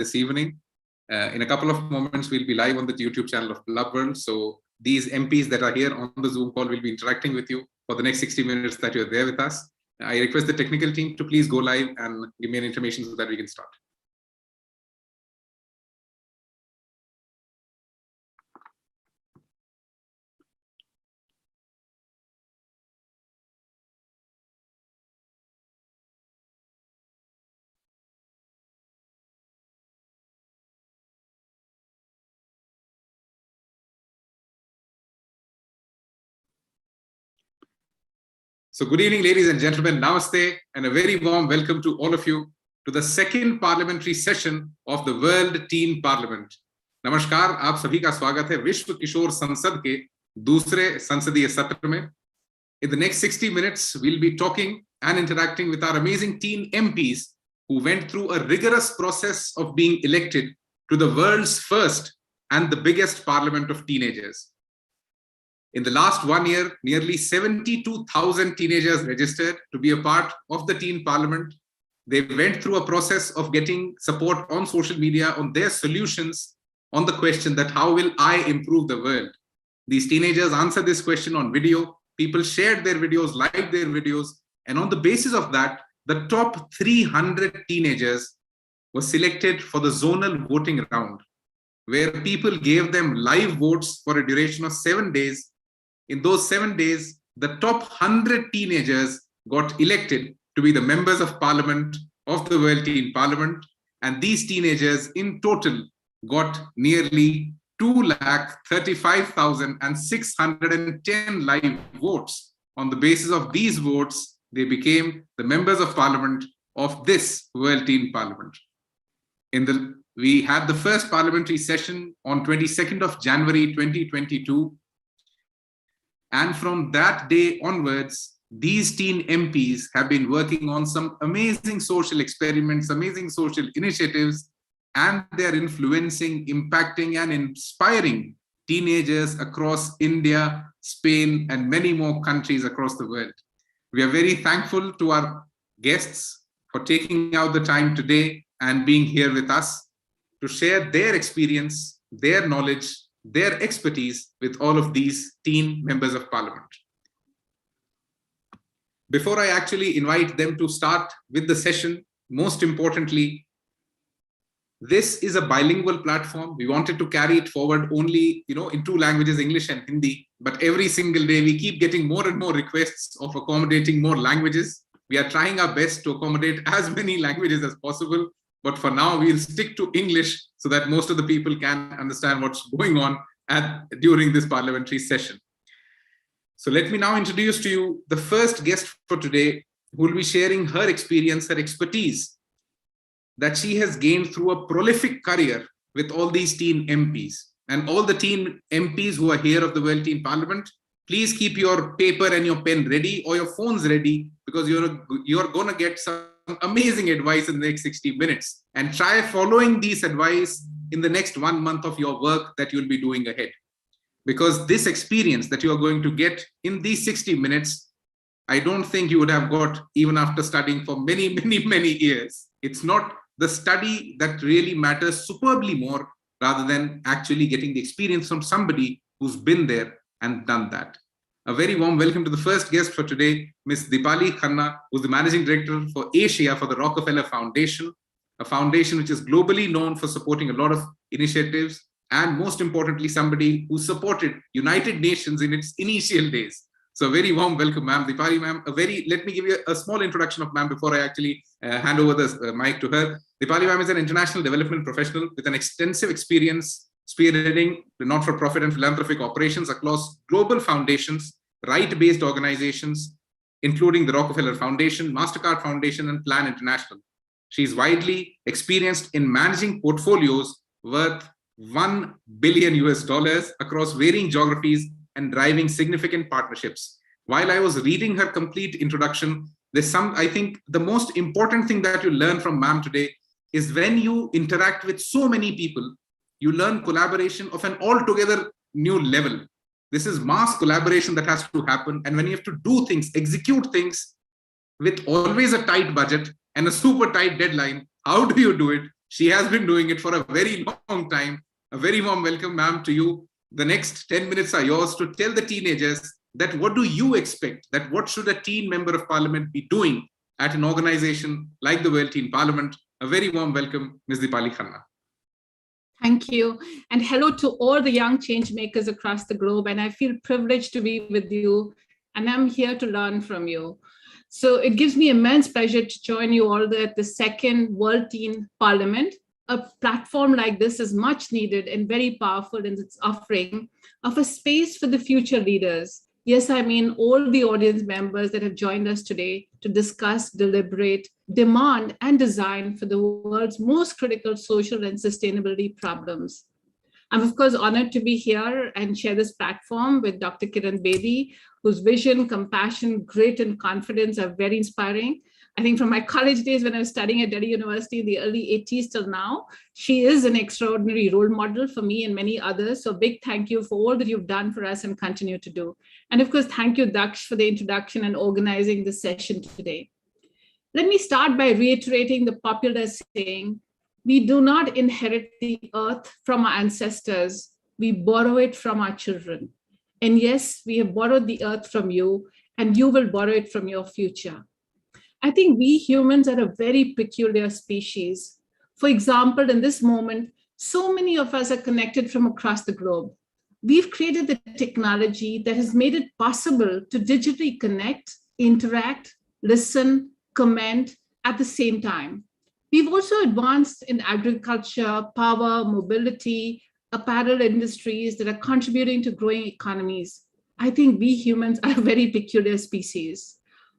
this evening. In a couple of moments, we'll be live on the YouTube channel of Blub World. So these MPs that are here on the Zoom call will be interacting with you for the next 60 minutes that you're there with us. I request the technical team to please go live and give me an information so that we can start. So good evening, ladies and gentlemen. Namaste, and a very warm welcome to all of you to the second parliamentary session of the World Teen Parliament. नमस्कार, आप सभी का स्वागत है विश्व किशोर संसद के दूसरे संसदीय सत्र में. In the next 60 minutes, we'll be talking and interacting with our amazing teen MPs who went through a rigorous process of being elected to the world's first and the biggest parliament of teenagers. In the last 1 year, nearly 72,000 teenagers registered to be a part of the teen parliament. They went through a process of getting support on social media on their solutions on the question that how will I improve the world? These teenagers answered this question on video. People shared their videos, liked their videos, and on the basis of that, the top 300 teenagers were selected for the zonal voting round, where people gave them live votes for a duration of 7 days. In those 7 days, the top 100 teenagers got elected to be the members of parliament of the World Teen Parliament. And these teenagers in total got nearly 235,610 live votes. On the basis of these votes, they became the members of parliament of this World Teen Parliament. We had the first parliamentary session on 22nd of January 2022. And from that day onwards, these teen MPs have been working on some amazing social experiments, amazing social initiatives, and they're influencing, impacting, and inspiring teenagers across India, Spain, and many more countries across the world. We are very thankful to our guests for taking out the time today and being here with us to share their experience, their knowledge, their expertise with all of these teen members of parliament. Before I actually invite them to start with the session, most importantly, this is a bilingual platform. We wanted to carry it forward only, in 2 languages, English and Hindi, but every single day we keep getting more and more requests of accommodating more languages. We are trying our best to accommodate as many languages as possible. But for now, we'll stick to English so that most of the people can understand what's going on during this parliamentary session. So let me now introduce to you the first guest for today, who will be sharing her experience, her expertise that she has gained through a prolific career with all these teen MPs. And all the teen MPs who are here of the World Teen Parliament, please keep your paper and your pen ready or your phones ready, because you're going to get some amazing advice in the next 60 minutes, and try following these advice in the next 1 month of your work that you'll be doing ahead. Because this experience that you are going to get in these 60 minutes, I don't think you would have got even after studying for many, many, many years. It's not the study that really matters superbly more, rather than actually getting the experience from somebody who's been there and done that. A very warm welcome to the first guest for today, Ms. Deepali Khanna, who's the Managing Director for Asia for the Rockefeller Foundation, a foundation which is globally known for supporting a lot of initiatives, and most importantly, somebody who supported United Nations in its initial days. So a very warm welcome, ma'am. Deepali, ma'am, let me give you a small introduction of ma'am before I actually hand over the mic to her. Deepali, ma'am, is an international development professional with an extensive experience spearheading the not-for-profit and philanthropic operations across global foundations, right-based organizations, including the Rockefeller Foundation, MasterCard Foundation, and Plan International. She's widely experienced in managing portfolios worth $1 billion across varying geographies and driving significant partnerships. While I was reading her complete introduction, I think the most important thing that you learn from ma'am today is when you interact with so many people, you learn collaboration of an altogether new level. This is mass collaboration that has to happen. And when you have to do things, execute things with always a tight budget and a super tight deadline, how do you do it? She has been doing it for a very long time. A very warm welcome, ma'am, to you. The next 10 minutes are yours to tell the teenagers that what do you expect, that what should a teen member of parliament be doing at an organization like the World Teen Parliament. A very warm welcome, Ms. Deepali Khanna. Thank you. And hello to all the young change makers across the globe. And I feel privileged to be with you. And I'm here to learn from you. So it gives me immense pleasure to join you all at the second World Teen Parliament. A platform like this is much needed and very powerful in its offering of a space for the future leaders. Yes, I mean all the audience members that have joined us today to discuss, deliberate, demand, and design for the world's most critical social and sustainability problems. I'm, of course, honored to be here and share this platform with Dr. Kiran Bedi, whose vision, compassion, grit, and confidence are very inspiring. I think from my college days when I was studying at Delhi University in the early 80s till now, she is an extraordinary role model for me and many others. So big thank you for all that you've done for us and continue to do. And of course, thank you, Daksh, for the introduction and organizing this session today. Let me start by reiterating the popular saying, we do not inherit the earth from our ancestors, we borrow it from our children. And yes, we have borrowed the earth from you, and you will borrow it from your future. I think we humans are a very peculiar species. For example, in this moment, so many of us are connected from across the globe. We've created the technology that has made it possible to digitally connect, interact, listen, comment at the same time. We've also advanced in agriculture, power, mobility, apparel industries that are contributing to growing economies. I think we humans are a very peculiar species.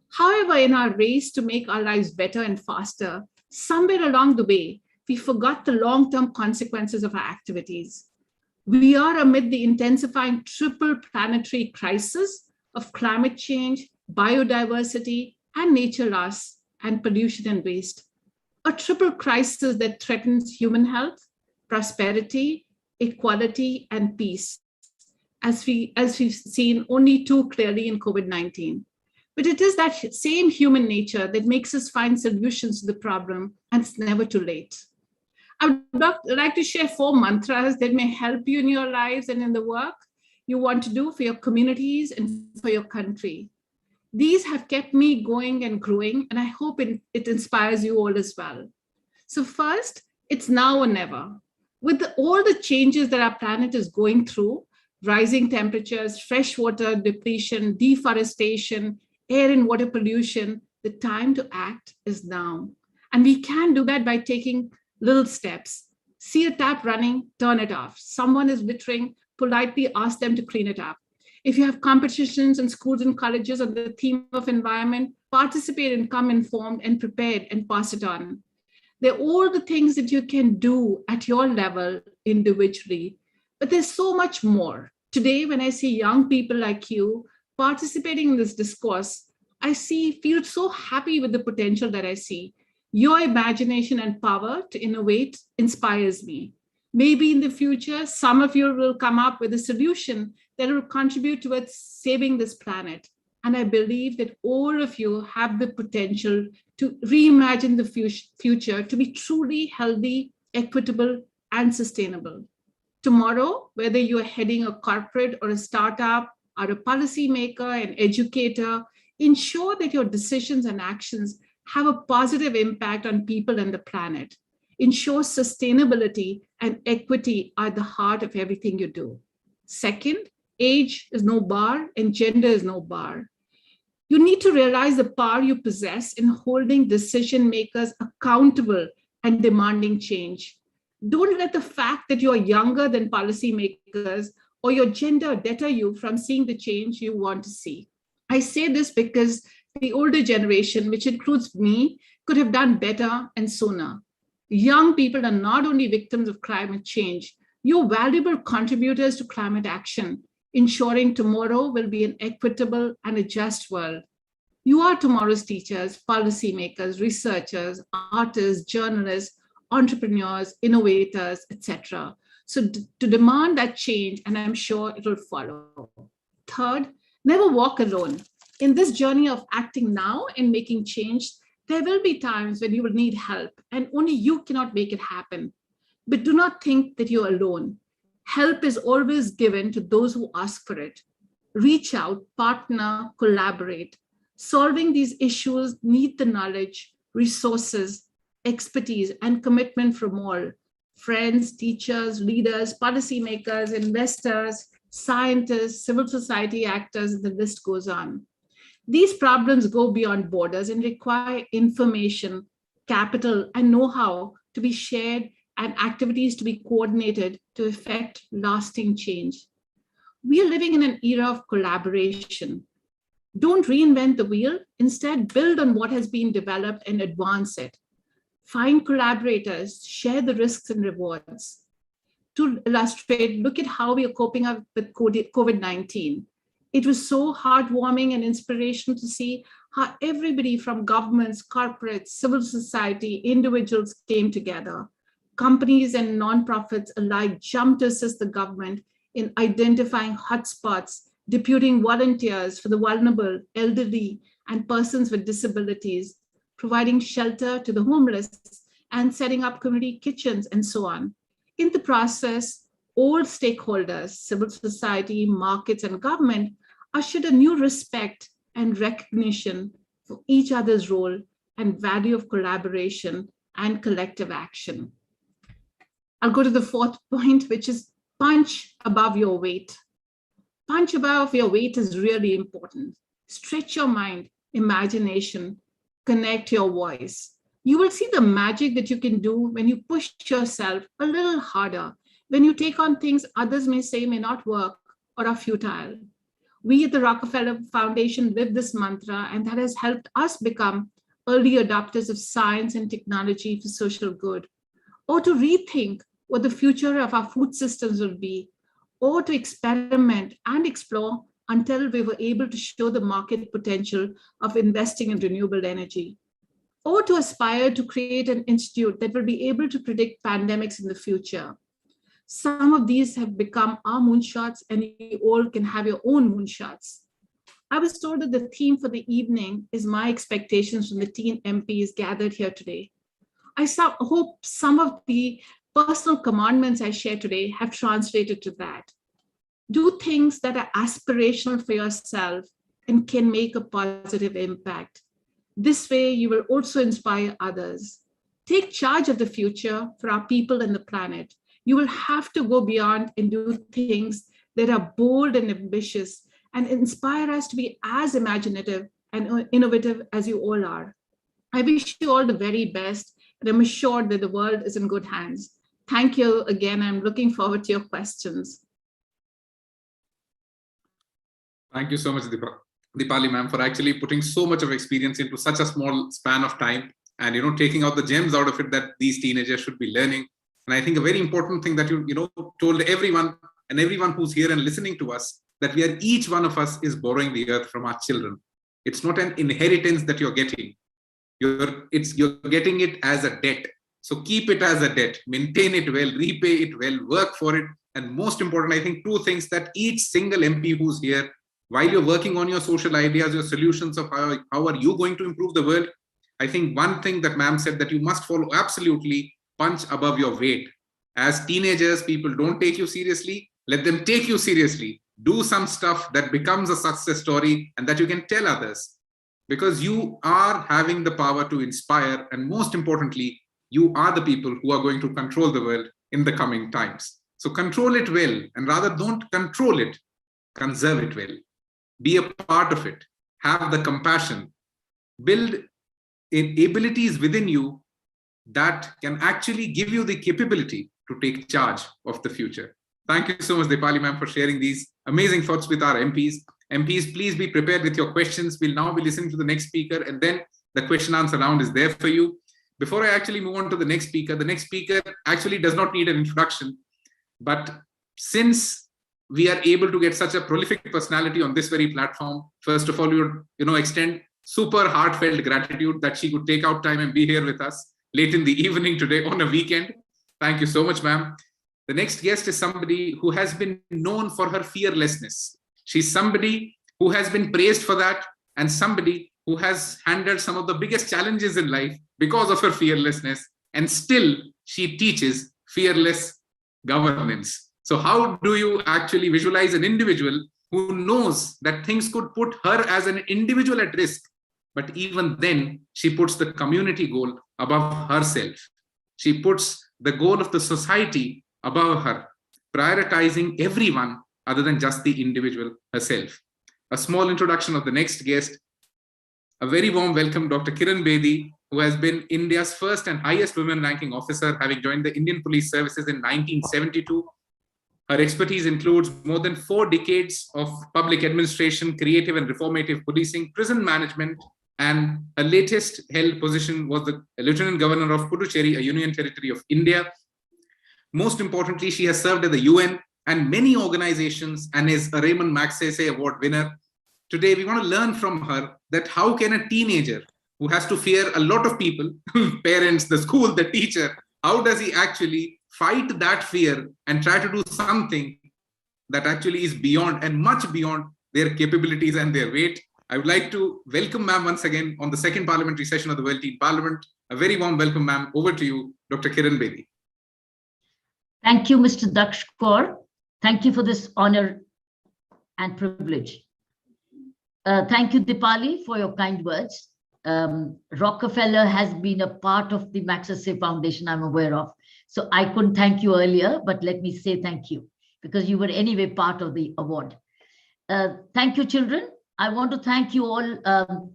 However, in our race to make our lives better and faster, somewhere along the way, we forgot the long-term consequences of our activities. We are amid the intensifying triple planetary crisis of climate change, biodiversity, and nature loss, and pollution and waste. A triple crisis that threatens human health, prosperity, equality, and peace, as we've seen only too clearly in COVID-19. But it is that same human nature that makes us find solutions to the problem, and it's never too late. I would like to share 4 mantras that may help you in your lives and in the work you want to do for your communities and for your country. These have kept me going and growing, and I hope it inspires you all as well. So first, it's now or never. With all the changes that our planet is going through, rising temperatures, freshwater depletion, deforestation, air and water pollution, the time to act is now. And we can do that by taking little steps. See a tap running, turn it off. Someone is littering, politely ask them to clean it up. If you have competitions in schools and colleges on the theme of environment, participate and come informed and prepared and pass it on. They're all the things that you can do at your level individually, but there's so much more. Today, when I see young people like you participating in this discourse, I feel so happy with the potential that I see. Your imagination and power to innovate inspires me. Maybe in the future, some of you will come up with a solution that will contribute towards saving this planet. And I believe that all of you have the potential to reimagine the future to be truly healthy, equitable, and sustainable. Tomorrow, whether you are heading a corporate or a startup, or a policymaker, an educator, ensure that your decisions and actions have a positive impact on people and the planet. Ensure sustainability and equity are at the heart of everything you do. Second, age is no bar and gender is no bar. You need to realize the power you possess in holding decision makers accountable and demanding change. Don't let the fact that you are younger than policymakers or your gender deter you from seeing the change you want to see. I say this because the older generation, which includes me, could have done better and sooner. Young people are not only victims of climate change, you're valuable contributors to climate action, ensuring tomorrow will be an equitable and a just world. You are tomorrow's teachers, policymakers, researchers, artists, journalists, entrepreneurs, innovators, etc. So to demand that change, and I'm sure it will follow. Third, never walk alone. In this journey of acting now and making change, There will be times when you will need help and only you cannot make it happen. But do not think that you're alone. Help is always given to those who ask for it. Reach out, partner, collaborate. Solving these issues need the knowledge, resources, expertise, and commitment from all: friends, teachers, leaders, policymakers, investors, scientists, civil society actors, and the list goes on. These problems go beyond borders and require information, capital, and know-how to be shared and activities to be coordinated to effect lasting change. We are living in an era of collaboration. Don't reinvent the wheel, instead build on what has been developed and advance it. Find collaborators, share the risks and rewards. To illustrate, look at how we are coping up with COVID-19. It was so heartwarming and inspirational to see how everybody from governments, corporates, civil society, individuals came together. Companies and nonprofits alike jumped to assist the government in identifying hotspots, deputing volunteers for the vulnerable, elderly, and persons with disabilities, providing shelter to the homeless, and setting up community kitchens, and so on. In the process, all stakeholders, civil society, markets, and government, ushered a new respect and recognition for each other's role and value of collaboration and collective action. I'll go to the fourth point, which is punch above your weight. Punch above your weight is really important. Stretch your mind, imagination, connect your voice. You will see the magic that you can do when you push yourself a little harder, when you take on things others may say may not work or are futile. We at the Rockefeller Foundation live this mantra, and that has helped us become early adopters of science and technology for social good, or to rethink what the future of our food systems will be, or to experiment and explore until we were able to show the market potential of investing in renewable energy, or to aspire to create an institute that will be able to predict pandemics in the future. Some of these have become our moonshots, and you all can have your own moonshots. I was told that the theme for the evening is my expectations from the teen MPs gathered here today. I hope some of the personal commandments I share today have translated to that. Do things that are aspirational for yourself and can make a positive impact. This way, you will also inspire others. Take charge of the future for our people and the planet. You will have to go beyond and do things that are bold and ambitious and inspire us to be as imaginative and innovative as you all are. I wish you all the very best, and I'm assured that the world is in good hands. Thank you again. I'm looking forward to your questions. Thank you so much, Deepali ma'am, for actually putting so much of experience into such a small span of time, and taking out the gems out of it that these teenagers should be learning. And I think a very important thing that you told everyone and everyone who's here and listening to us, that each one of us is borrowing the earth from our children. It's not an inheritance that you're getting. You're getting it as a debt. So keep it as a debt, maintain it well, repay it well, work for it. And most important, I think two things that each single MP who's here, while you're working on your social ideas, your solutions of how are you going to improve the world, I think one thing that ma'am said that you must follow absolutely, punch above your weight. As teenagers, people don't take you seriously. Let them take you seriously. Do some stuff that becomes a success story and that you can tell others, because you are having the power to inspire. And most importantly, you are the people who are going to control the world in the coming times. So control it well, and rather don't control it, conserve it well. Be a part of it. Have the compassion. Build abilities within you that can actually give you the capability to take charge of the future. Thank you so much, Deepali ma'am, for sharing these amazing thoughts with our MPs. MPs, please be prepared with your questions. We'll now be listening to the next speaker, and then the question answer round is there for you. Before I actually move on to the next speaker actually does not need an introduction. But since we are able to get such a prolific personality on this very platform, first of all, we would extend super heartfelt gratitude that she could take out time and be here with us late in the evening today on a weekend. Thank you so much, ma'am. The next guest is somebody who has been known for her fearlessness. She's somebody who has been praised for that, and somebody who has handled some of the biggest challenges in life because of her fearlessness, and still she teaches fearless governance. So how do you actually visualize an individual who knows that things could put her as an individual at risk, but even then she puts the community goal above herself? She puts the goal of the society above her, prioritizing everyone other than just the individual herself. A small introduction of the next guest. A very warm welcome, Dr. Kiran Bedi, who has been India's first and highest women ranking officer, having joined the Indian Police Services in 1972. Her expertise includes more than 4 decades of public administration, creative and reformative policing, prison management, and her latest held position was the Lieutenant Governor of Puducherry, a union territory of India. Most importantly, she has served at the UN and many organizations and is a Raymond Magsaysay Award winner. Today, we want to learn from her that how can a teenager who has to fear a lot of people, parents, the school, the teacher, how does he actually fight that fear and try to do something that actually is beyond and much beyond their capabilities and their weight? I would like to welcome ma'am once again on the second parliamentary session of the World Teen Parliament. A very warm welcome, ma'am. Over to you, Dr. Kiran Bedi. Thank you, Mr. Daksh Gaur. Thank you for this honor and privilege. Thank you, Deepali, for your kind words. Rockefeller has been a part of the Magsaysay Foundation, I'm aware of. So I couldn't thank you earlier, but let me say thank you because you were anyway part of the award. Thank you, children. I want to thank you all.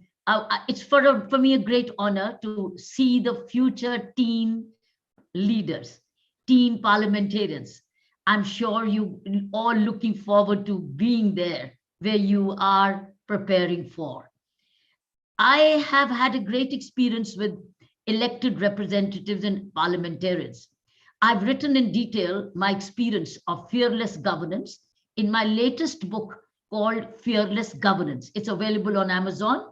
It's for me a great honor to see the future teen leaders, teen parliamentarians. I'm sure you all looking forward to being there where you are preparing for. I have had a great experience with elected representatives and parliamentarians. I've written in detail my experience of fearless governance in my latest book called Fearless Governance. It's available on Amazon,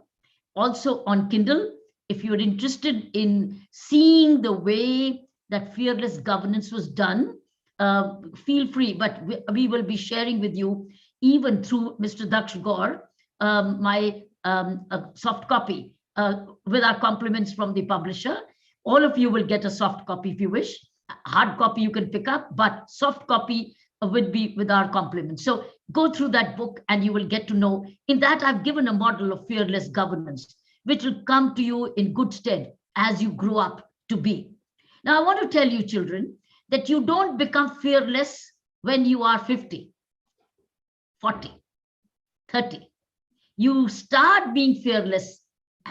also on Kindle. If you're interested in seeing the way that fearless governance was done, feel free, but we will be sharing with you, even through Mr. Daksh Gaur, my soft copy with our compliments from the publisher. All of you will get a soft copy if you wish. Hard copy you can pick up, but soft copy would be with our compliments. So go through that book and you will get to know. In that, I've given a model of fearless governance, which will come to you in good stead as you grow up to be. Now, I want to tell you, children, that you don't become fearless when you are 50, 40, 30. You start being fearless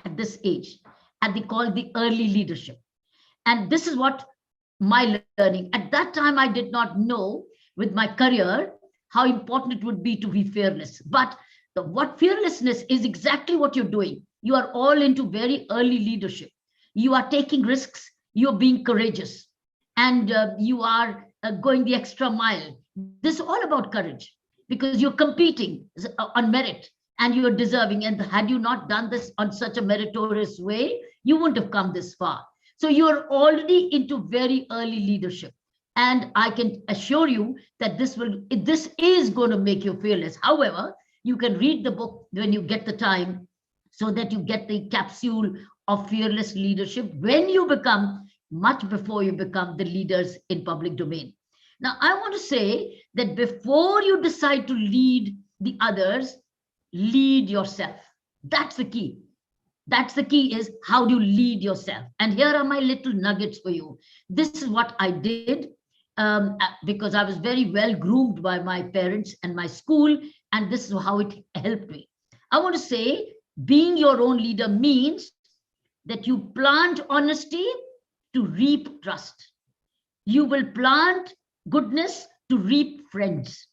at this age, and they call the early leadership. And this is what my learning. At that time, I did not know with my career how important it would be to be fearless. But what fearlessness is exactly what you're doing. You are all into very early leadership. You are taking risks. You're being courageous. And you are going the extra mile. This is all about courage because you're competing on merit and you're deserving. And had you not done this on such a meritorious way, you wouldn't have come this far. So you're already into very early leadership. And I can assure you that this is going to make you fearless. However, you can read the book when you get the time so that you get the capsule of fearless leadership when you become, much before you become the leaders in public domain. Now, I want to say that before you decide to lead the others, lead yourself. That's the key. That's the key, is how do you lead yourself? And here are my little nuggets for you. This is what I did because I was very well groomed by my parents and my school, and this is how it helped me. I want to say being your own leader means that you plant honesty to reap trust. You will plant goodness to reap friends.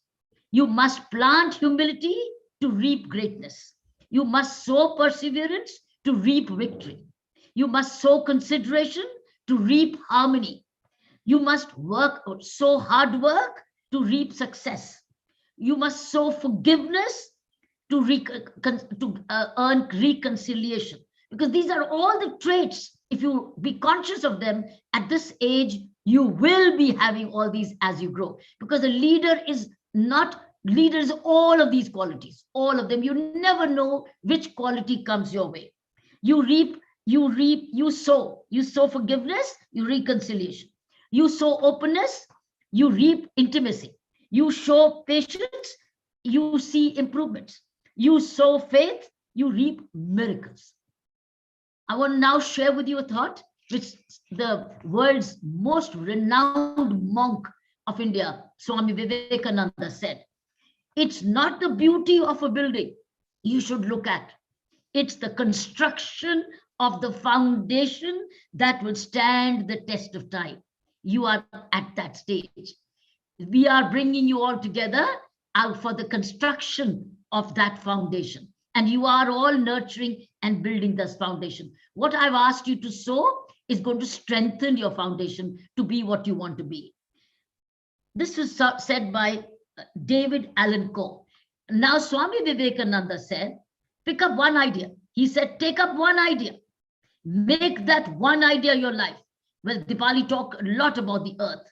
You must plant humility to reap greatness. You must sow perseverance to reap victory. You must sow consideration to reap harmony. You must sow hard work to reap success. You must sow forgiveness to earn reconciliation. Because these are all the traits. If you be conscious of them at this age, you will be having all these as you grow. Because a leader is all of these qualities, all of them. You never know which quality comes your way. You reap, you sow. You sow forgiveness, you reconciliation. You sow openness, you reap intimacy. You show patience, you see improvements. You sow faith, you reap miracles. I want to now share with you a thought which the world's most renowned monk of India, Swami Vivekananda, said. It's not the beauty of a building you should look at. It's the construction of the foundation that will stand the test of time. You are at that stage. We are bringing you all together out for the construction of that foundation. And you are all nurturing and building this foundation. What I've asked you to sow is going to strengthen your foundation to be what you want to be. This was said by David Allan Coe. Now, Swami Vivekananda said, pick up one idea. He said, take up one idea. Make that one idea your life. Well, Deepali talked a lot about the earth.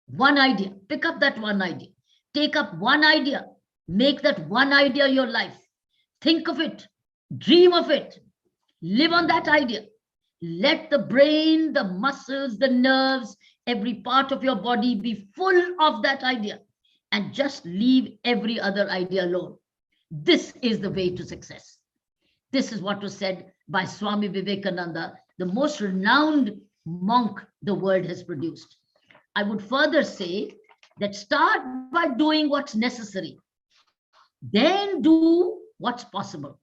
One idea. Pick up that one idea. Take up one idea. Make that one idea your life. Think of it. Dream of it. Live on that idea. Let the brain, the muscles, the nerves, every part of your body be full of that idea. And just leave every other idea alone. This is the way to success. This is what was said by Swami Vivekananda, the most renowned monk the world has produced. I would further say that start by doing what's necessary. Then do what's possible.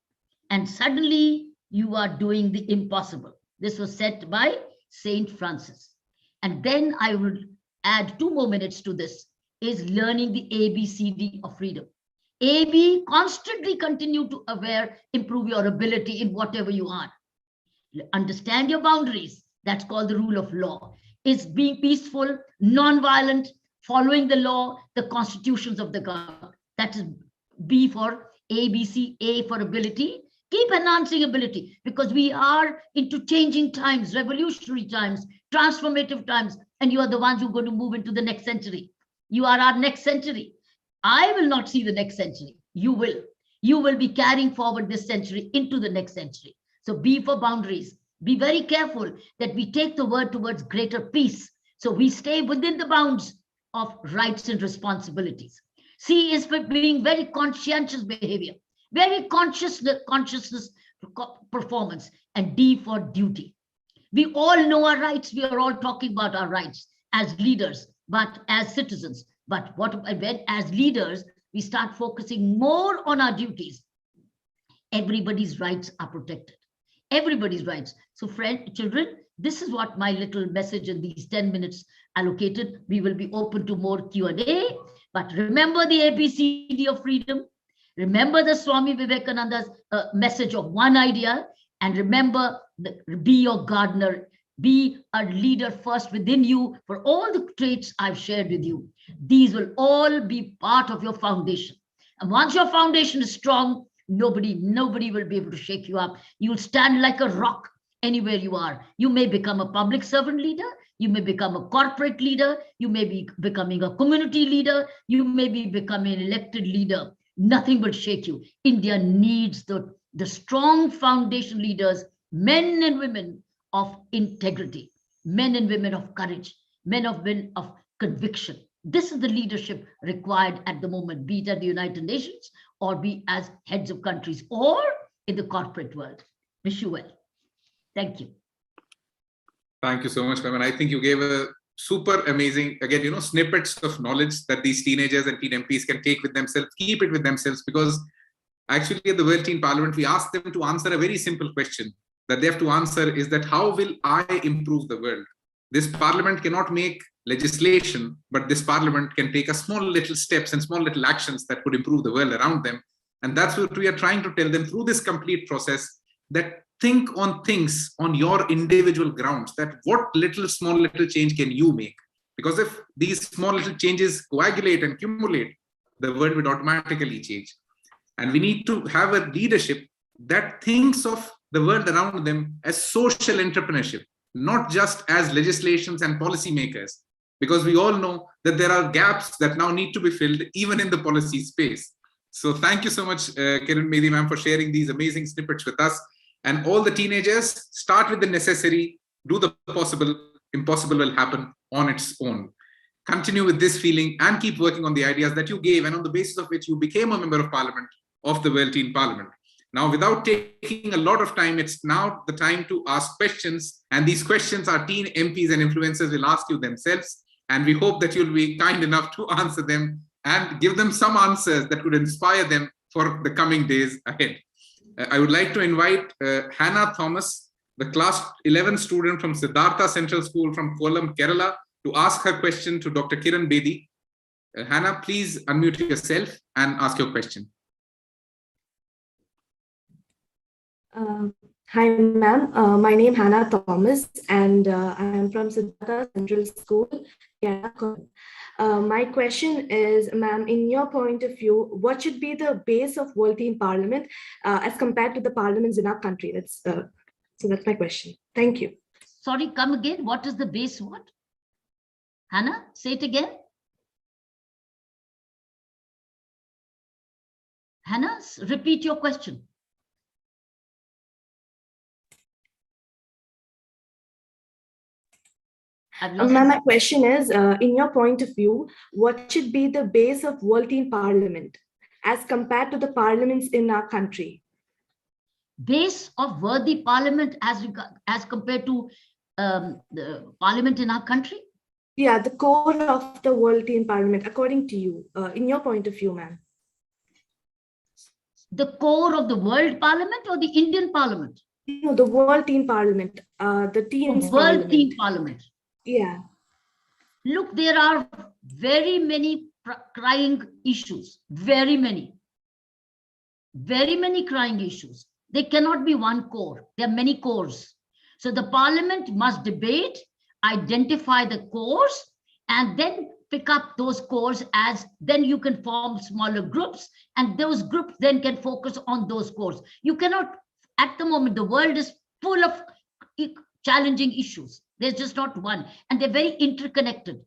And suddenly you are doing the impossible. This was said by Saint Francis. And then I would add 2 more minutes to this, is learning the ABCD of freedom. AB, constantly continue to improve your ability in whatever you are. Understand your boundaries. That's called the rule of law. It's being peaceful, non-violent, following the law, the constitutions of the government. That is B for ABC, A for ability. Keep enhancing ability, because we are into changing times, revolutionary times, transformative times, and you are the ones who are going to move into the next century. You are our next century. I will not see the next century. You will. You will be carrying forward this century into the next century. So B for boundaries. Be very careful that we take the word towards greater peace. So we stay within the bounds of rights and responsibilities. C is for being very conscientious behavior, very consciousness performance, and D for duty. We all know our rights. We are all talking about our rights as leaders, but as citizens. But when as leaders, we start focusing more on our duties. Everybody's rights are protected. Everybody's rights. So children, this is what my little message in these 10 minutes allocated. We will be open to more Q&A, but remember the ABCD of freedom. Remember the Swami Vivekananda's message of one idea, and remember, be your gardener. Be a leader first within you for all the traits I've shared with you. These will all be part of your foundation. And once your foundation is strong, nobody will be able to shake you up. You'll stand like a rock anywhere you are. You may become a public servant leader. You may become a corporate leader. You may be becoming a community leader. You may be becoming an elected leader. Nothing will shake you. India needs the strong foundation leaders, men and women of integrity, men and women of courage, men and women of conviction. This is the leadership required at the moment, be it at the United Nations or be as heads of countries or in the corporate world. Wish you well. Thank you. Thank you so much, ma'am. And I think you gave a super amazing, again, snippets of knowledge that these teenagers and teen MPs can take with themselves, keep it with themselves, because actually at the World Teen Parliament, we asked them to answer a very simple question that they have to answer, is that how will I improve the world? This parliament cannot make legislation, but this parliament can take a small little steps and small little actions that could improve the world around them. And that's what we are trying to tell them through this complete process, that think on things on your individual grounds, that what small little change can you make? Because if these small little changes coagulate and accumulate, the world would automatically change. And we need to have a leadership that thinks of the world around them as social entrepreneurship, not just as legislations and policymakers, because we all know that there are gaps that now need to be filled even in the policy space. So thank you so much, Kiran Bedi ma'am, for sharing these amazing snippets with us. And all the teenagers, start with the necessary, do the possible, impossible will happen on its own. Continue with this feeling and keep working on the ideas that you gave and on the basis of which you became a member of parliament of the World Teen Parliament. Now, without taking a lot of time, it's now the time to ask questions. And these questions our teen MPs and influencers will ask you themselves. And we hope that you'll be kind enough to answer them and give them some answers that would inspire them for the coming days ahead. I would like to invite Hannah Thomas, the class 11 student from Siddhartha Central School from Kollam, Kerala, to ask her question to Dr. Kiran Bedi. Hannah, please unmute yourself and ask your question. Hi, ma'am. My name is Hannah Thomas, and I am from Siddhartha Central School, Kerala. My question is, ma'am, in your point of view, what should be the base of World Teen Parliament as compared to the parliaments in our country? So that's my question. Thank you. Sorry, come again. What is the base what? Hannah, say it again. Hannah, repeat your question. My question is, in your point of view, what should be the base of World Teen Parliament as compared to the parliaments in our country? Base of worthy parliament as compared to the parliament in our country? Yeah, the core of the World Teen Parliament, according to you, in your point of view, ma'am. The core of the world parliament or the Indian parliament? No, the World Teen Parliament, the teens World Teen Parliament. Yeah. Look, there are very many crying issues, very many crying issues. There cannot be one core. There are many cores. So the parliament must debate, identify the cores, and then pick up those cores as then you can form smaller groups, and those groups then can focus on those cores. You cannot, at the moment, the world is full of challenging issues. There's just not one, and they're very interconnected.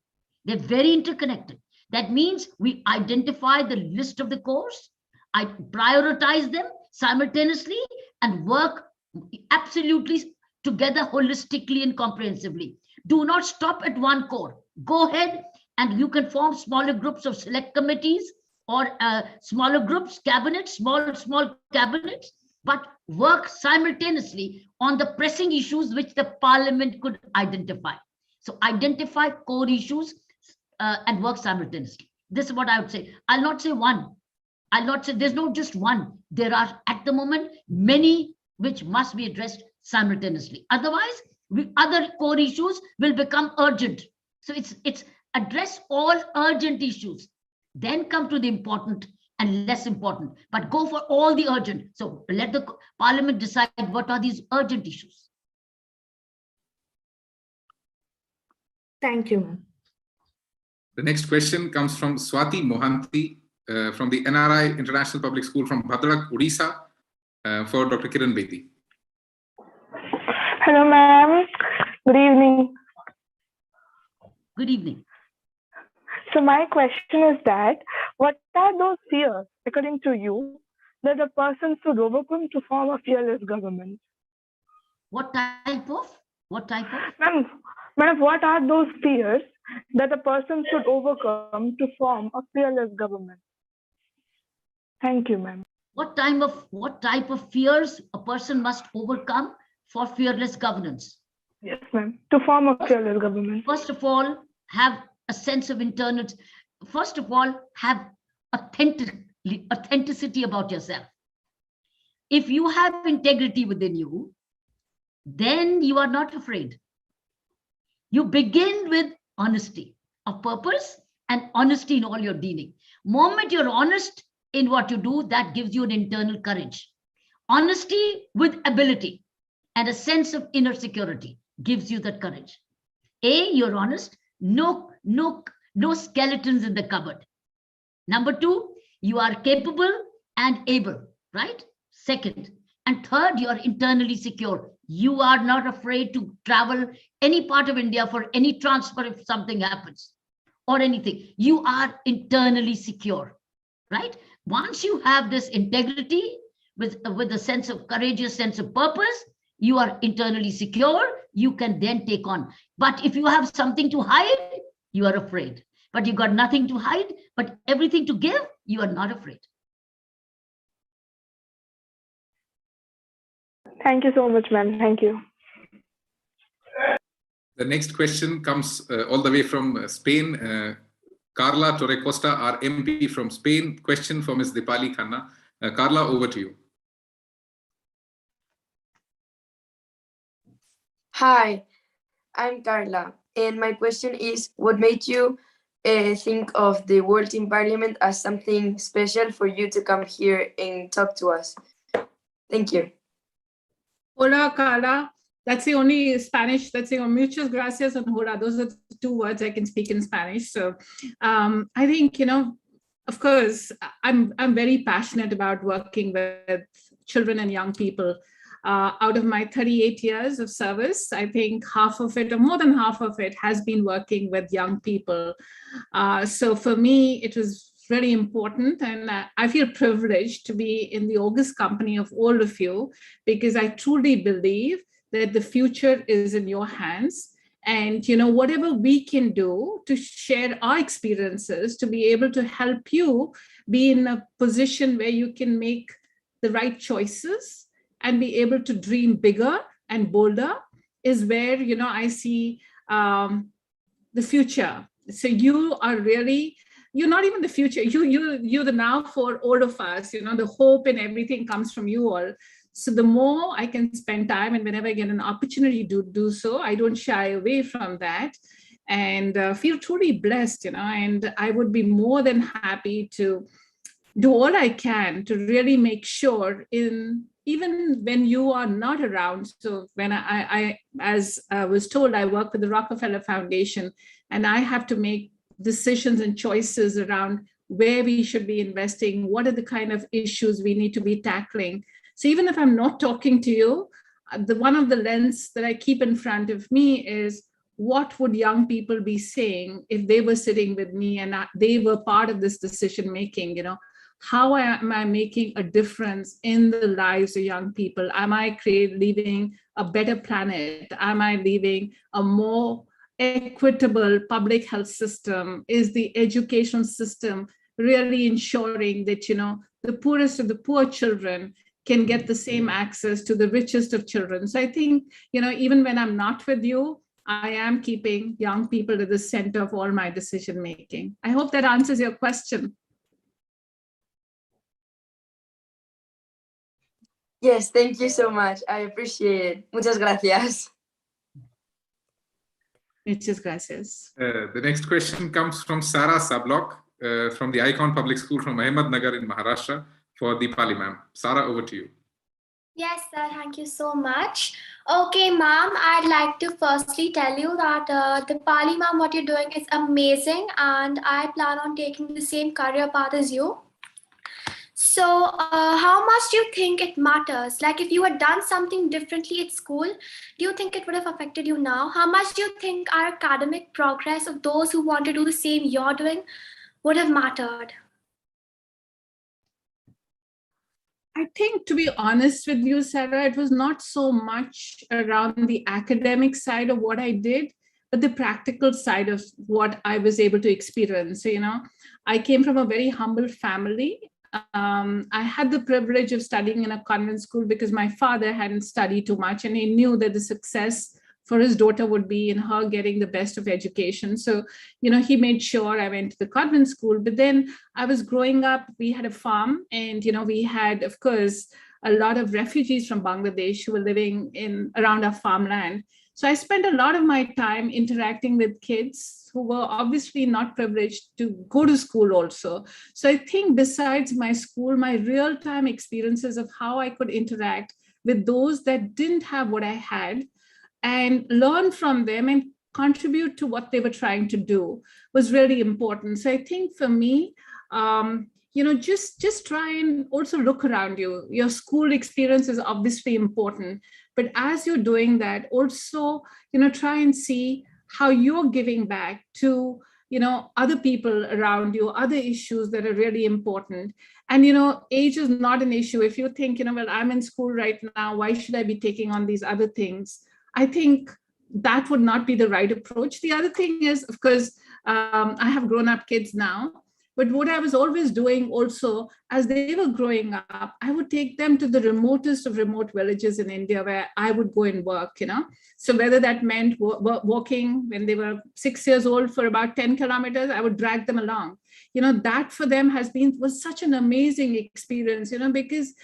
They're very interconnected. That means we identify the list of the cores, I prioritize them simultaneously, and work absolutely together holistically and comprehensively. Do not stop at one core. Go ahead, and you can form smaller groups of select committees or smaller groups, cabinets, small cabinets, but work simultaneously on the pressing issues which the parliament could identify. So identify core issues and work simultaneously. This is what I would say. I'll not say one. I'll not say there's no just one. There are at the moment many which must be addressed simultaneously. Otherwise, other core issues will become urgent. So it's address all urgent issues, then come to the important and less important, but go for all the urgent. So let the parliament decide what are these urgent issues. Thank you, ma'am. The next question comes from Swati Mohanty from the NRI International Public School from Bhadrak, Odisha, for Dr. Kiran Bedi. Hello, ma'am. Good evening. Good evening. So my question is that, what are those fears, according to you, that a person should overcome to form a fearless government? What type of? Ma'am, what are those fears that a person should overcome to form a fearless government? Thank you, ma'am. What type of fears a person must overcome for fearless governance? Yes, ma'am. To form a fearless government. First of all, have a sense of internal. First of all, have authenticity about yourself. If you have integrity within you, then you are not afraid. You begin with honesty of purpose and honesty in all your dealing. Moment you're honest in what you do, that gives you an internal courage. Honesty with ability and a sense of inner security gives you that courage. You're honest. No skeletons in the cupboard. Number two, you are capable and able, right? Second. And third, you are internally secure. You are not afraid to travel any part of India for any transfer if something happens or anything. You are internally secure, right? Once you have this integrity, with a sense of courageous sense of purpose, you are internally secure, you can then take on. But if you have something to hide, you are afraid. But you got nothing to hide, but everything to give, you are not afraid. Thank you so much, ma'am. Thank you. The next question comes all the way from Spain. Carla Torrecosta, our MP from Spain. Question for Ms. Deepali Khanna. Carla, over to you. Hi, I'm Carla, and my question is, what made you think of the World in Parliament as something special for you to come here and talk to us? Thank you. Hola, Carla. That's the only Spanish, that's the muchas gracias and hola. Those are the two words I can speak in Spanish. So I think, you know, of course, I'm very passionate about working with children and young people. Out of my 38 years of service, I think half of it, or more than half of it, has been working with young people. So for me, it was very important, and I feel privileged to be in the august company of all of you, because I truly believe that the future is in your hands. And, you know, whatever we can do to share our experiences, to be able to help you be in a position where you can make the right choices and be able to dream bigger and bolder, is where, you know, I see the future. So you are really, you're not even the future, you're the now for all of us. You know, the hope and everything comes from you all. So the more I can spend time, and whenever I get an opportunity to do so, I don't shy away from that, and feel truly blessed, you know, and I would be more than happy to do all I can to really make sure, even when you are not around. So when I as I was told, I work with the Rockefeller Foundation, and I have to make decisions and choices around where we should be investing, what are the kind of issues we need to be tackling. So even if I'm not talking to you, one of the lens that I keep in front of me is, what would young people be saying if they were sitting with me and they were part of this decision making? You know, how am I making a difference in the lives of young people? Am I leaving a better planet? Am I leaving a more equitable public health system? Is the education system really ensuring that, you know, the poorest of the poor children can get the same access to the richest of children? So I think, you know, even when I'm not with you, I am keeping young people at the center of all my decision making. I hope that answers your question. Yes, thank you so much. I appreciate it. Muchas gracias. Muchas gracias. The next question comes from Sarah Sablok from the Icon Public School from Ahmednagar in Maharashtra for Deepali ma'am. Sarah, over to you. Yes, sir. Thank you so much. Okay, ma'am, I'd like to firstly tell you that Deepali ma'am, what you're doing is amazing, and I plan on taking the same career path as you. So how much do you think it matters? Like, if you had done something differently at school, do you think it would have affected you now? How much do you think our academic progress of those who want to do the same you're doing would have mattered? I think, to be honest with you, Sarah, it was not so much around the academic side of what I did, but the practical side of what I was able to experience. So, you know, I came from a very humble family. I had the privilege of studying in a convent school because my father hadn't studied too much, and he knew that the success for his daughter would be in her getting the best of education. So, you know, he made sure I went to the convent school. But then I was growing up, we had a farm, and, you know, we had, of course, a lot of refugees from Bangladesh who were living around our farmland. So I spent a lot of my time interacting with kids who were obviously not privileged to go to school also. So I think besides my school, my real-time experiences of how I could interact with those that didn't have what I had and learn from them and contribute to what they were trying to do was really important. So I think for me, you know, just try and also look around you. Your school experience is obviously important, but as you're doing that, also, you know, try and see how you're giving back to other people around you, other issues that are really important. And, age is not an issue. If you think, well, I'm in school right now, why should I be taking on these other things? I think that would not be the right approach. The other thing is, of course, I have grown-up kids now, but what I was always doing also, as they were growing up, I would take them to the remotest of remote villages in India where I would go and work, So whether that meant walking when they were 6 years old for about 10 kilometers, I would drag them along. That for them was such an amazing experience, because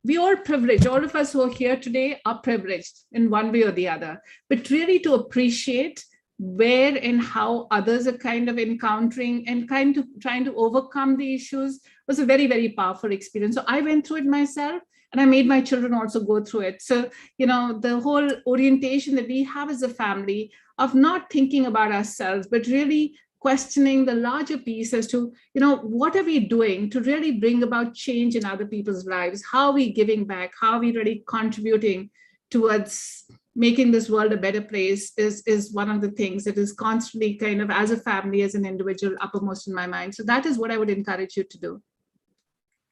we are privileged. All of us who are here today are privileged in one way or the other, but really to appreciate where and how others are kind of encountering and kind of trying to overcome the issues was a very, very powerful experience. So I went through it myself, and I made my children also go through it. So, the whole orientation that we have as a family of not thinking about ourselves, but really questioning the larger piece as to, what are we doing to really bring about change in other people's lives? How are we giving back? How are we really contributing towards making this world a better place is one of the things that is constantly kind of, as a family, as an individual, uppermost in my mind. So that is what I would encourage you to do.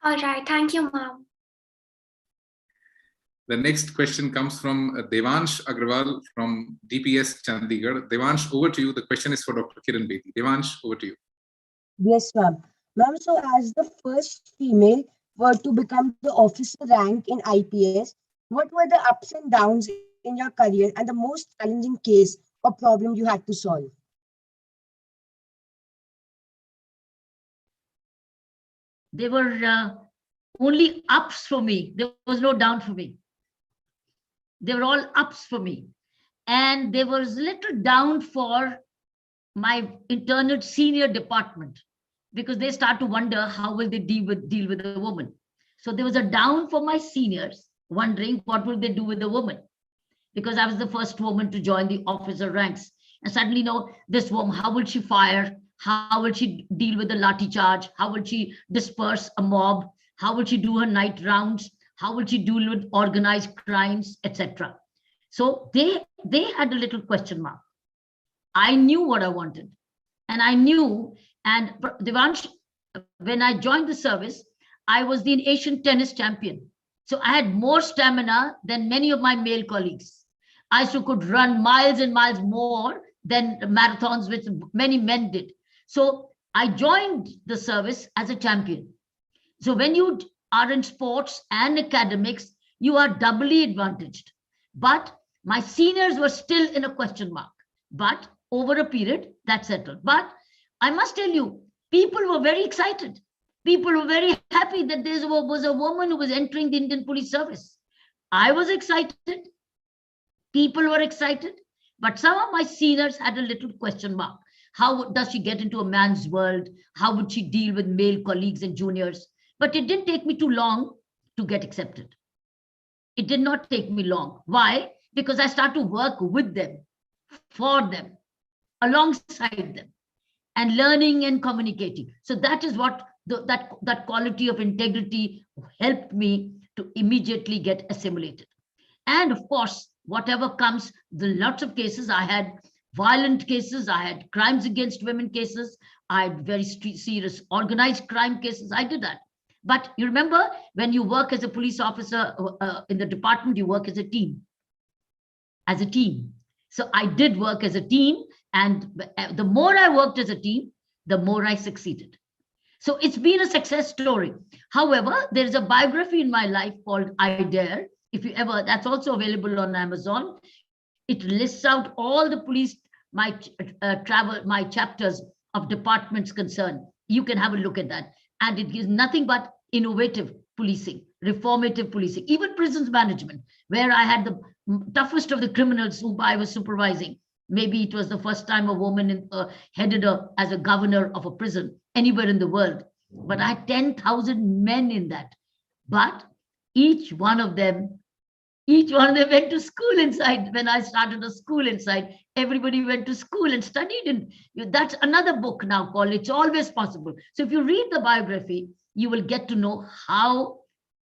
All right. Thank you, Mom. The next question comes from Devansh Agrawal from DPS Chandigarh. Devansh, over to you. The question is for Dr. Kiran Bedi. Devansh, over to you. Yes, ma'am. Ma'am, so as the first female were to become the officer rank in IPS, what were the ups and downs in your career and the most challenging case or problem you had to solve? They were only ups for me. There was no down for me. They were all ups for me. And there was little down for my internal senior department, because they start to wonder how will they deal with a woman. So there was a down for my seniors, wondering what will they do with the woman, because I was the first woman to join the officer ranks. And suddenly, this woman, how will she fire? How will she deal with the lathi charge? How will she disperse a mob? How will she do her night rounds? How will she deal with organized crimes, etc.? So they had a little question mark. I knew what I wanted, and I knew. And Devansh, when I joined the service, I was the Asian tennis champion. So I had more stamina than many of my male colleagues. I could run miles and miles more than marathons, which many men did. So I joined the service as a champion. So when you are in sports and academics, you are doubly advantaged. But my seniors were still in a question mark. But over a period, that settled. But I must tell you, people were very excited. People were very happy that there was a woman who was entering the Indian Police Service. I was excited. People were excited. But some of my seniors had a little question mark. How does she get into a man's world? How would she deal with male colleagues and juniors? But it didn't take me too long to get accepted. It did not take me long. Why? Because I started to work with them, for them, alongside them, and learning and communicating. So that is what that quality of integrity helped me to immediately get assimilated. And of course, whatever comes, the lots of cases, I had violent cases, I had crimes against women cases, I had very serious organized crime cases. I did that. But you remember, when you work as a police officer in the department, you work as a team. As a team. So I did work as a team, and the more I worked as a team, the more I succeeded. So it's been a success story. However, there is a biography in my life called I Dare. If you ever, that's also available on Amazon. It lists out all the police, my chapters of departments concerned. You can have a look at that. And it gives nothing but innovative policing, reformative policing, even prisons management, where I had the toughest of the criminals whom I was supervising. Maybe it was the first time a woman headed as a governor of a prison anywhere in the world. But I had 10,000 men in that. But each one of them went to school inside. When I started a school inside, everybody went to school and studied. And that's another book now called It's Always Possible. So if you read the biography, you will get to know how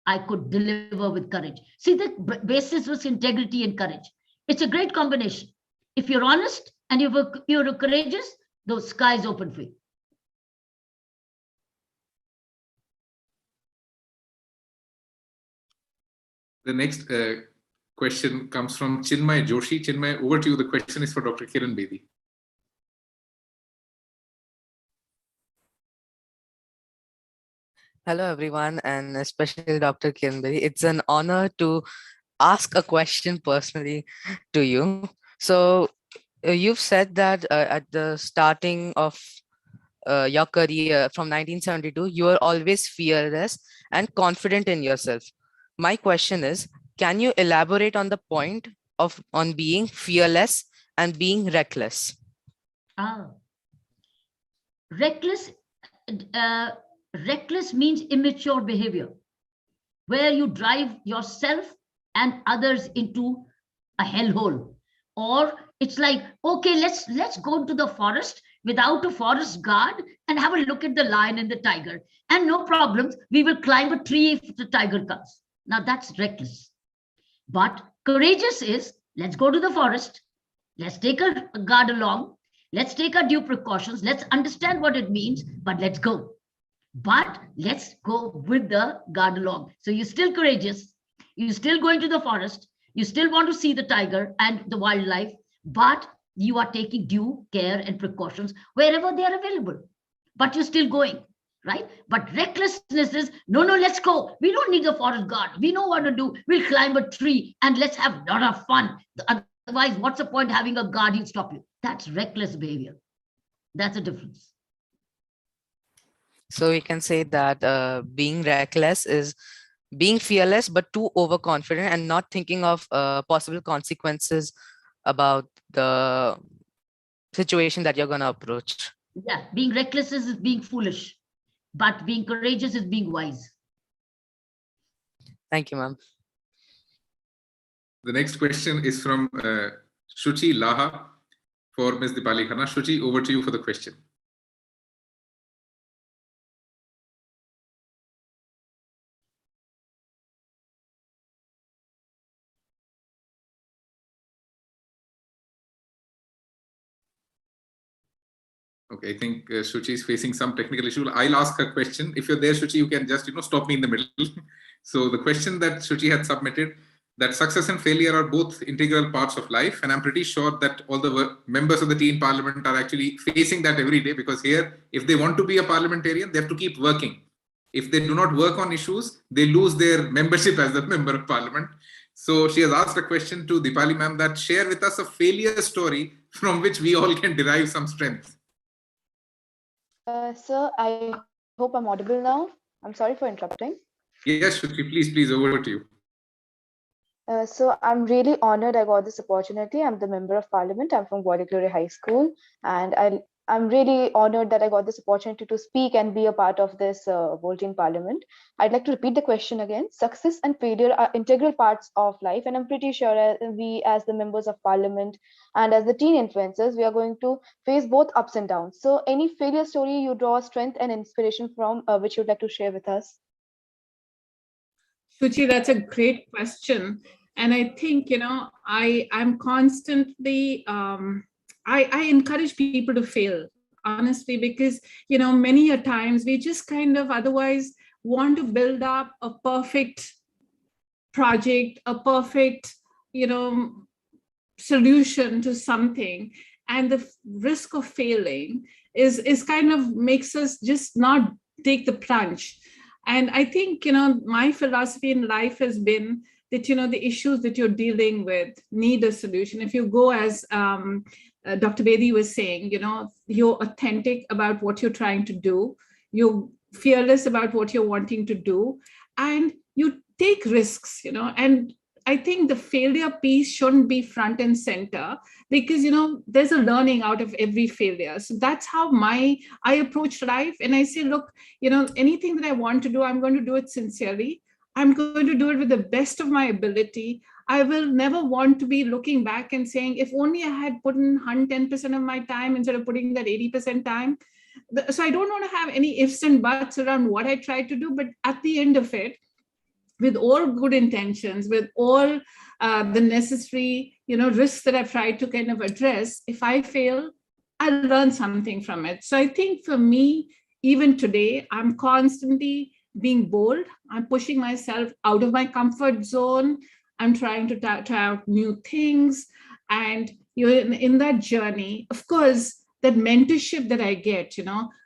I could deliver with courage. See, the basis was integrity and courage. It's a great combination. If you're honest and you're courageous, The sky is open for you. The next question comes from Chinmay Joshi. Chinmay, over to you. The question is for Dr. Kiran Bedi. Hello, everyone, and especially Dr. Kiran Bedi. It's an honor to ask a question personally to you. So you've said that at the starting of your career from 1972, you were always fearless and confident in yourself. My question is, can you elaborate on the point on being fearless and being reckless? Reckless means immature behavior, where you drive yourself and others into a hellhole. Or it's like, okay, let's go to the forest without a forest guard and have a look at the lion and the tiger. And no problems, we will climb a tree if the tiger comes. Now that's reckless. But courageous is, let's go to the forest, let's take a guard along, let's take our due precautions, let's understand what it means, but let's go. But let's go with the guard along. So you're still courageous, you're still going to the forest, you still want to see the tiger and the wildlife, but you are taking due care and precautions wherever they are available. But you're still going, right? But recklessness is, no, let's go. We don't need a forest guard. We know what to do. We'll climb a tree and let's have a lot of fun. Otherwise, what's the point having a guard? He'll stop you. That's reckless behavior. That's a difference. So we can say that being reckless is being fearless, but too overconfident and not thinking of possible consequences about the situation that you're going to approach. Yeah, being reckless is being foolish, but being courageous is being wise. Thank you, ma'am. The next question is from Shuchi Laha for Ms. Deepali Khanna. Shuchi, over to you for the question. Okay, I think Shuchi is facing some technical issue. I'll ask her question. If you're there, Shuchi, you can just stop me in the middle. So the question that Shuchi had submitted, that success and failure are both integral parts of life, and I'm pretty sure that all the members of the teen parliament are actually facing that every day, because here, if they want to be a parliamentarian, they have to keep working. If they do not work on issues, they lose their membership as a member of parliament. So she has asked a question to Deepali ma'am that share with us a failure story from which we all can derive some strength. Sir, I hope I'm audible now. I'm sorry for interrupting. Yes, Shruti, please, over to you. So I'm really honored I got this opportunity. I'm the member of parliament. I'm from Glory High School, and I'm really honored that I got this opportunity to speak and be a part of this voting parliament. I'd like to repeat the question again. Success and failure are integral parts of life, and I'm pretty sure we as the members of parliament and as the teen influencers, we are going to face both ups and downs. So any failure story you draw strength and inspiration from, which you'd like to share with us? Shuchi, that's a great question. And I think, I'm constantly, I encourage people to fail, honestly, because, many a times we just kind of otherwise want to build up a perfect project, a perfect, solution to something. And the risk of failing is kind of makes us just not take the plunge. And I think, my philosophy in life has been that, the issues that you're dealing with need a solution. If you go as Dr. Bedi was saying, you're authentic about what you're trying to do, you're fearless about what you're wanting to do, and you take risks, and I think the failure piece shouldn't be front and center, because, there's a learning out of every failure. So that's how I approach life. And I say, look, anything that I want to do, I'm going to do it sincerely. I'm going to do it with the best of my ability. I will never want to be looking back and saying, if only I had put in 110% of my time instead of putting that 80% time. So I don't want to have any ifs and buts around what I tried to do, but at the end of it, with all good intentions, with all the necessary, risks that I've tried to kind of address, if I fail, I learned something from it. So I think for me, even today, I'm constantly being bold. I'm pushing myself out of my comfort zone. I'm trying to try out new things. And you're in that journey, of course, that mentorship that I get,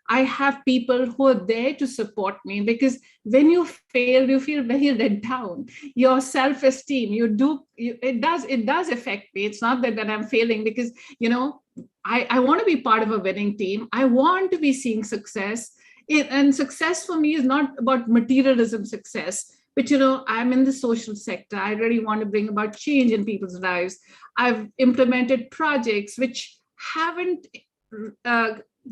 I have people who are there to support me, because when you fail, you feel very let down. Your self-esteem, it does affect me. It's not that I'm failing, because, I want to be part of a winning team. I want to be seeing success. And success for me is not about materialism success, but, I'm in the social sector. I really want to bring about change in people's lives. I've implemented projects which haven't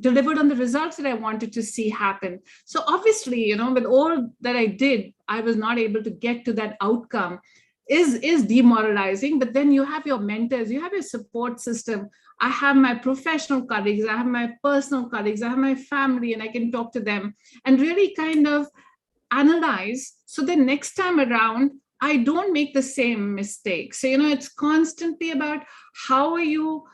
delivered on the results that I wanted to see happen. So obviously, with all that I did, I was not able to get to that outcome. Is demoralizing, but then you have your mentors, you have your support system. I have my professional colleagues, I have my personal colleagues, I have my family, and I can talk to them and really kind of analyze, so that next time around, I don't make the same mistake. So, it's constantly about how are you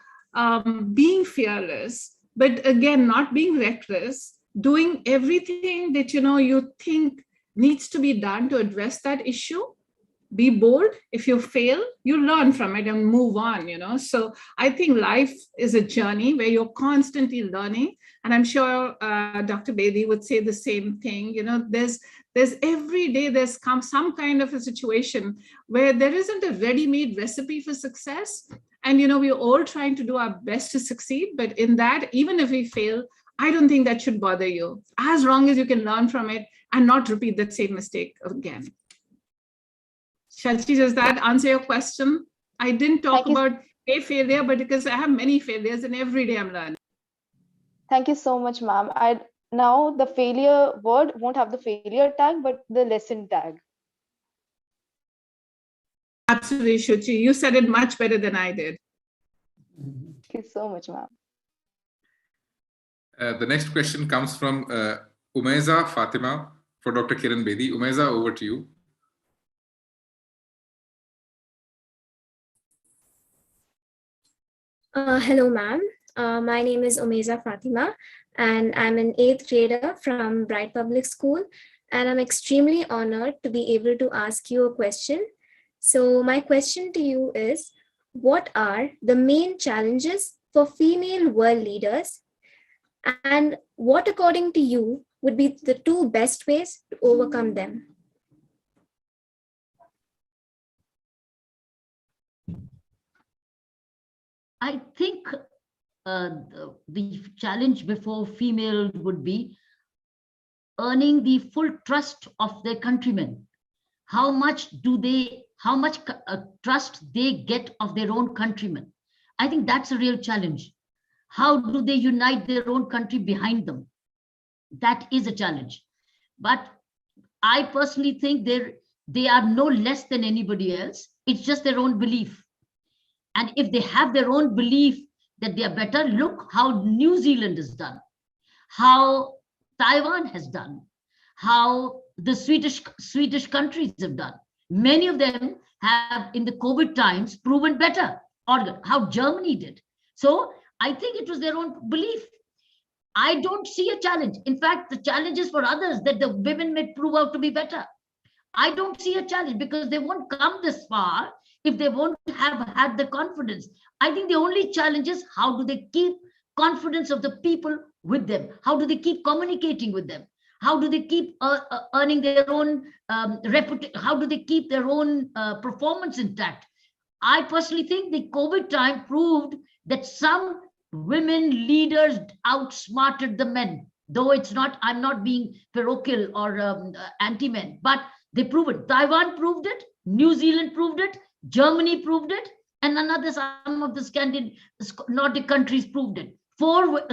being fearless, but again, not being reckless, doing everything that, you think needs to be done to address that issue. Be bold. If you fail, you learn from it and move on, So I think life is a journey where you're constantly learning. And I'm sure Dr. Bedi would say the same thing. There's every day there's some kind of a situation where there isn't a ready-made recipe for success. And, we're all trying to do our best to succeed. But in that, even if we fail, I don't think that should bother you, as long as you can learn from it and not repeat that same mistake again. Shachi, does that answer your question? I didn't talk about a failure, but because I have many failures and every day I'm learning. Thank you so much, ma'am. Now the failure word won't have the failure tag, but the lesson tag. Absolutely, Shuchi. You said it much better than I did. Thank you so much, ma'am. The next question comes from Umeza Fatima for Dr. Kiran Bedi. Umeza, over to you. Hello, ma'am. My name is Umeza Fatima, and I'm an 8th grader from Bright Public School. And I'm extremely honored to be able to ask you a question. So my question to you is, what are the main challenges for female world leaders? And what, according to you, would be the 2 best ways to overcome them? I think the challenge before female would be earning the full trust of their countrymen. How much trust they get of their own countrymen? I think that's a real challenge. How do they unite their own country behind them? That is a challenge. But I personally think they are no less than anybody else. It's just their own belief. And if they have their own belief that they are better, look how New Zealand has done, how Taiwan has done, how the Swedish countries have done. Many of them have, in the COVID times, proven better, or how Germany did. So I think it was their own belief. I don't see a challenge. In fact, the challenge is for others, that the women may prove out to be better. I don't see a challenge, because they won't come this far if they won't have had the confidence. I think the only challenge is, how do they keep confidence of the people with them? How do they keep communicating with them? How do they keep earning their own reputation? How do they keep their own performance intact? I personally think the COVID time proved that some women leaders outsmarted the men, though it's not, I'm not being parochial or anti-men, but they proved it. Taiwan proved it, New Zealand proved it, Germany proved it, and some of the Scandinavian Nordic countries proved it.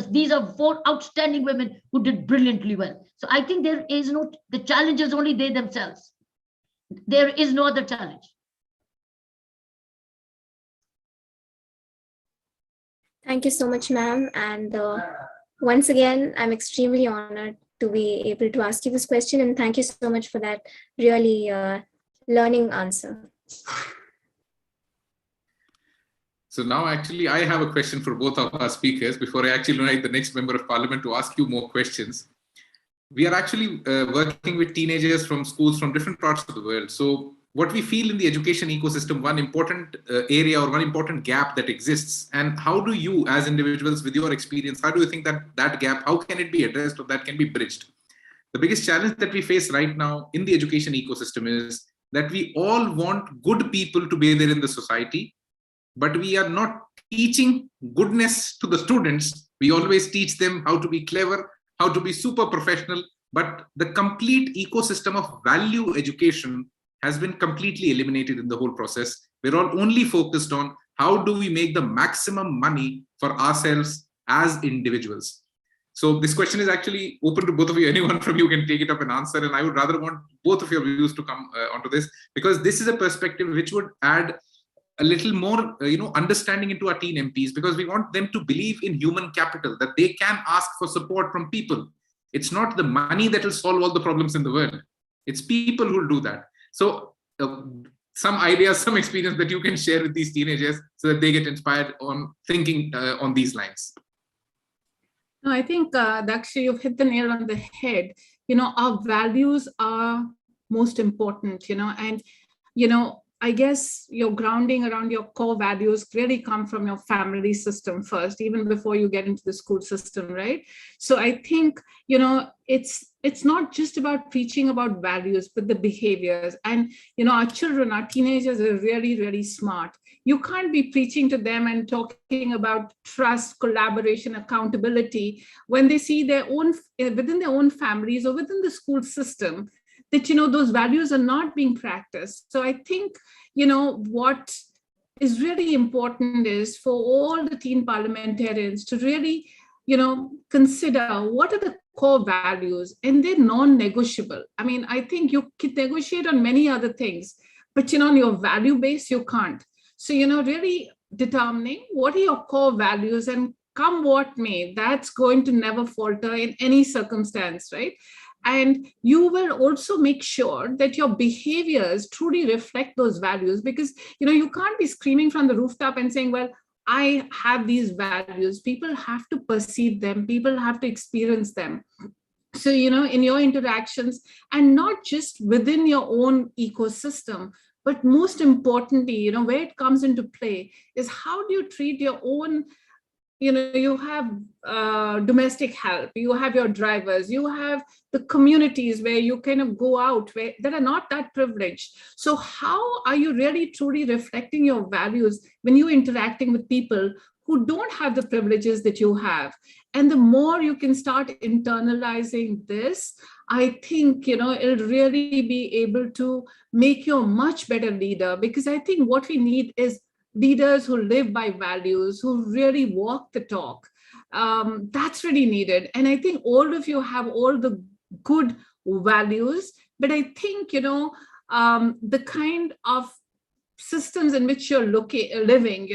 These are 4 outstanding women who did brilliantly well. So I think the challenge is only they themselves. There is no other challenge. Thank you so much, ma'am. And once again, I'm extremely honored to be able to ask you this question. And thank you so much for that really learning answer. So now actually I have a question for both of our speakers before I actually invite the next member of parliament to ask you more questions. We are actually working with teenagers from schools from different parts of the world. So what we feel in the education ecosystem, one important area or one important gap that exists, and how do you as individuals with your experience, how do you think that that gap, how can it be addressed or that can be bridged? The biggest challenge that we face right now in the education ecosystem is that we all want good people to be there in the society, but we are not teaching goodness to the students. We always teach them how to be clever, how to be super professional, but the complete ecosystem of value education has been completely eliminated in the whole process. We're all only focused on how do we make the maximum money for ourselves as individuals. So this question is actually open to both of you. Anyone from you can take it up and answer. And I would rather want both of your views to come onto this, because this is a perspective which would add a little more, understanding into our teen MPs, because we want them to believe in human capital, that they can ask for support from people. It's not the money that will solve all the problems in the world. It's people who will do that. So some ideas, some experience that you can share with these teenagers so that they get inspired on thinking on these lines. No, I think, Daksh, you've hit the nail on the head. Our values are most important, and, I guess your grounding around your core values really come from your family system first, even before you get into the school system, right? So I think, it's not just about preaching about values, but the behaviors. And, our children, our teenagers are really, really smart. You can't be preaching to them and talking about trust, collaboration, accountability when they see their own, within their own families or within the school system, that, those values are not being practiced. So I think, what is really important is for all the teen parliamentarians to really, consider what are the core values, and they're non-negotiable. I mean, I think you can negotiate on many other things, but, on your value base, you can't. So, really determining what are your core values, and come what may, that's going to never falter in any circumstance, right? And you will also make sure that your behaviors truly reflect those values, because, you can't be screaming from the rooftop and saying, well, I have these values. People have to perceive them. People have to experience them. So, in your interactions, and not just within your own ecosystem, but most importantly, where it comes into play is how do you treat your own, you have domestic help, you have your drivers, you have the communities where you kind of go out where that are not that privileged. So how are you really truly reflecting your values when you're interacting with people who don't have the privileges that you have? And the more you can start internalizing this, I think, it'll really be able to make you a much better leader, because I think what we need is leaders who live by values, who really walk the talk. That's really needed. And I think all of you have all the good values, but I think, the kind of systems in which you're living,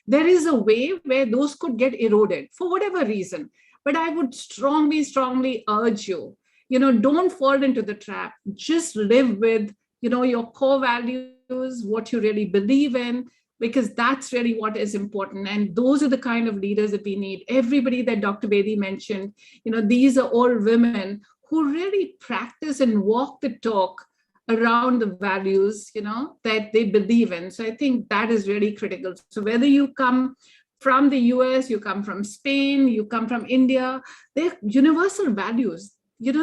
there is a way where those could get eroded for whatever reason. But I would strongly, strongly urge you, don't fall into the trap. Just live with, your core values, what you really believe in, because that's really what is important. And those are the kind of leaders that we need. Everybody that Dr. Bedi mentioned, these are all women who really practice and walk the talk around the values, that they believe in. So I think that is really critical. So whether you come from the US, you come from Spain, you come from India, they're universal values.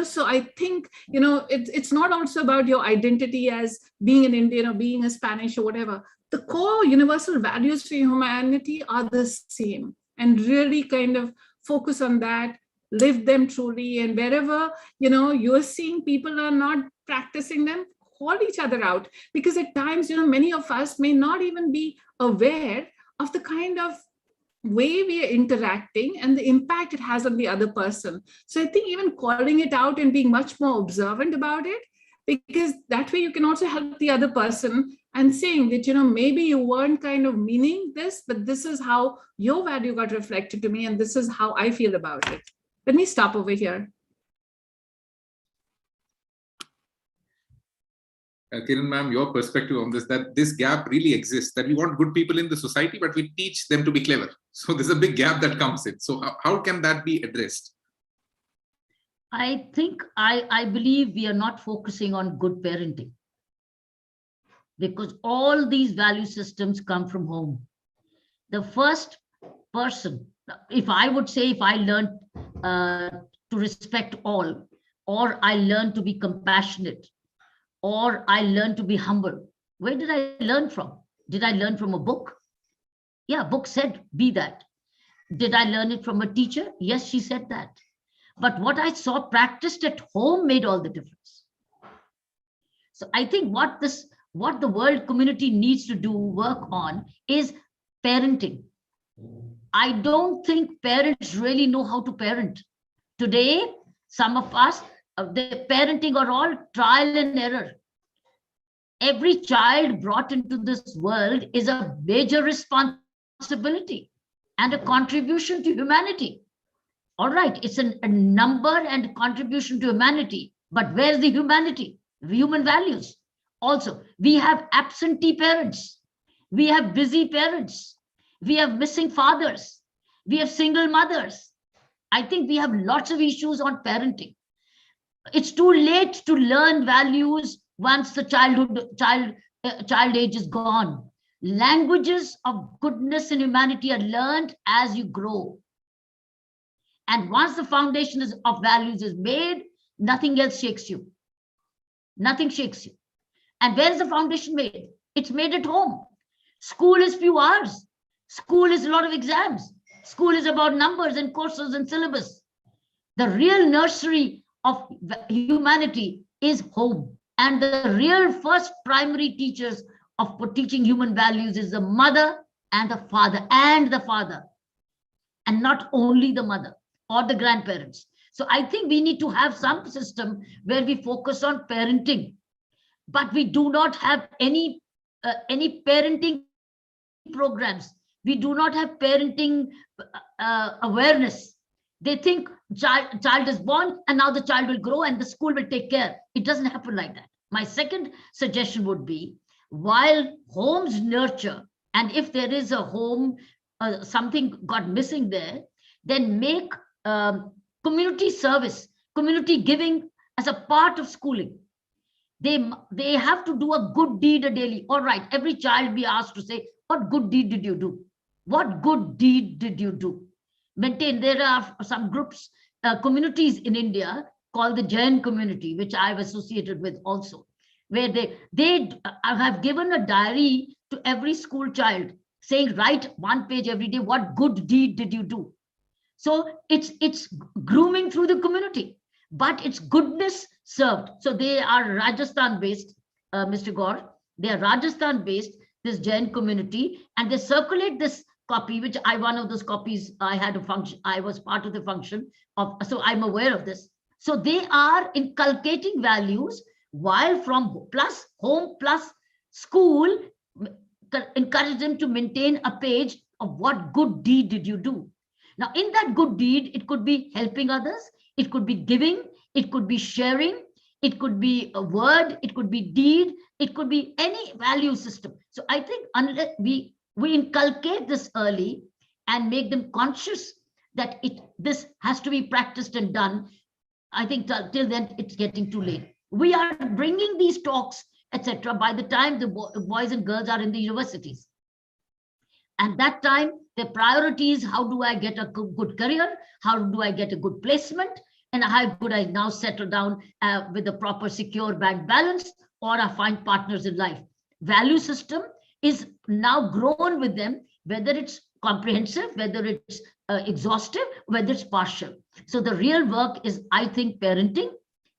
So I think, it's not also about your identity as being an Indian or being a Spanish or whatever. The core universal values for humanity are the same, and really kind of focus on that, live them truly. And wherever, you're seeing people are not practicing them, call each other out, because at times, many of us may not even be aware of the kind of way we are interacting and the impact it has on the other person. So I think even calling it out and being much more observant about it, because that way you can also help the other person and saying that, maybe you weren't kind of meaning this, but this is how your value got reflected to me, and this is how I feel about it. Let me stop over here. Kiran ma'am, your perspective on this, that this gap really exists, that we want good people in the society, but we teach them to be clever. So there's a big gap that comes in. So how can that be addressed? I think I believe we are not focusing on good parenting, because all these value systems come from home. The first person, if I would say, if I learned to respect all, or I learned to be compassionate, or I learned to be humble, where did I learn from? Did I learn from a book? Yeah, book said be that. Did I learn it from a teacher? Yes, she said that. But what I saw practiced at home made all the difference. So I think what the world community needs to do work on is parenting. I don't think parents really know how to parent. Today, some of us, the parenting are all trial and error. Every child brought into this world is a major responsibility and a contribution to humanity. All right, it's a number and contribution to humanity, but where's the humanity? Human values. Also, we have absentee parents. We have busy parents. We have missing fathers. We have single mothers. I think we have lots of issues on parenting. It's too late to learn values once the child age is gone. Languages of goodness and humanity are learned as you grow. And once the foundation of values is made, nothing else shakes you. Nothing shakes you. And where is the foundation made? It's made at home. School is few hours. School is a lot of exams. School is about numbers and courses and syllabus. The real nursery of humanity is home. And the real first primary teachers of teaching human values is the mother and the father, and not only the mother or the grandparents. So I think we need to have some system where we focus on parenting, but we do not have any parenting programs. We do not have parenting awareness. They think child is born and now the child will grow and the school will take care. It doesn't happen like that. My second suggestion would be, while homes nurture, and if there is a home, something got missing there, then make community service, community giving as a part of schooling. They have to do a good deed daily. All right, every child be asked to say, what good deed did you do? What good deed did you do? Maintain. There are some groups, communities in India called the Jain community, which I've associated with also, where they have given a diary to every school child saying, write one page every day, what good deed did you do? So it's grooming through the community, but it's goodness served. So they are Rajasthan based, Mr. Gaur. They are Rajasthan based, this Jain community, and they circulate this copy, which one of those copies I had a function, I was part of the function of, so I'm aware of this. So they are inculcating values while from plus home plus school, encourage them to maintain a page of what good deed did you do. Now, in that good deed, it could be helping others, it could be giving, it could be sharing, it could be a word, it could be deed, it could be any value system. So I think unless we inculcate this early and make them conscious that this has to be practiced and done, I think till then it's getting too late. We are bringing these talks, etc., by the time the boys and girls are in the universities. And that time, the priority is, how do I get a good career? How do I get a good placement? And how could I now settle down with a proper secure bank balance, or I find partners in life? Value system is now grown with them, whether it's comprehensive, whether it's exhaustive, whether it's partial. So the real work is, I think, parenting.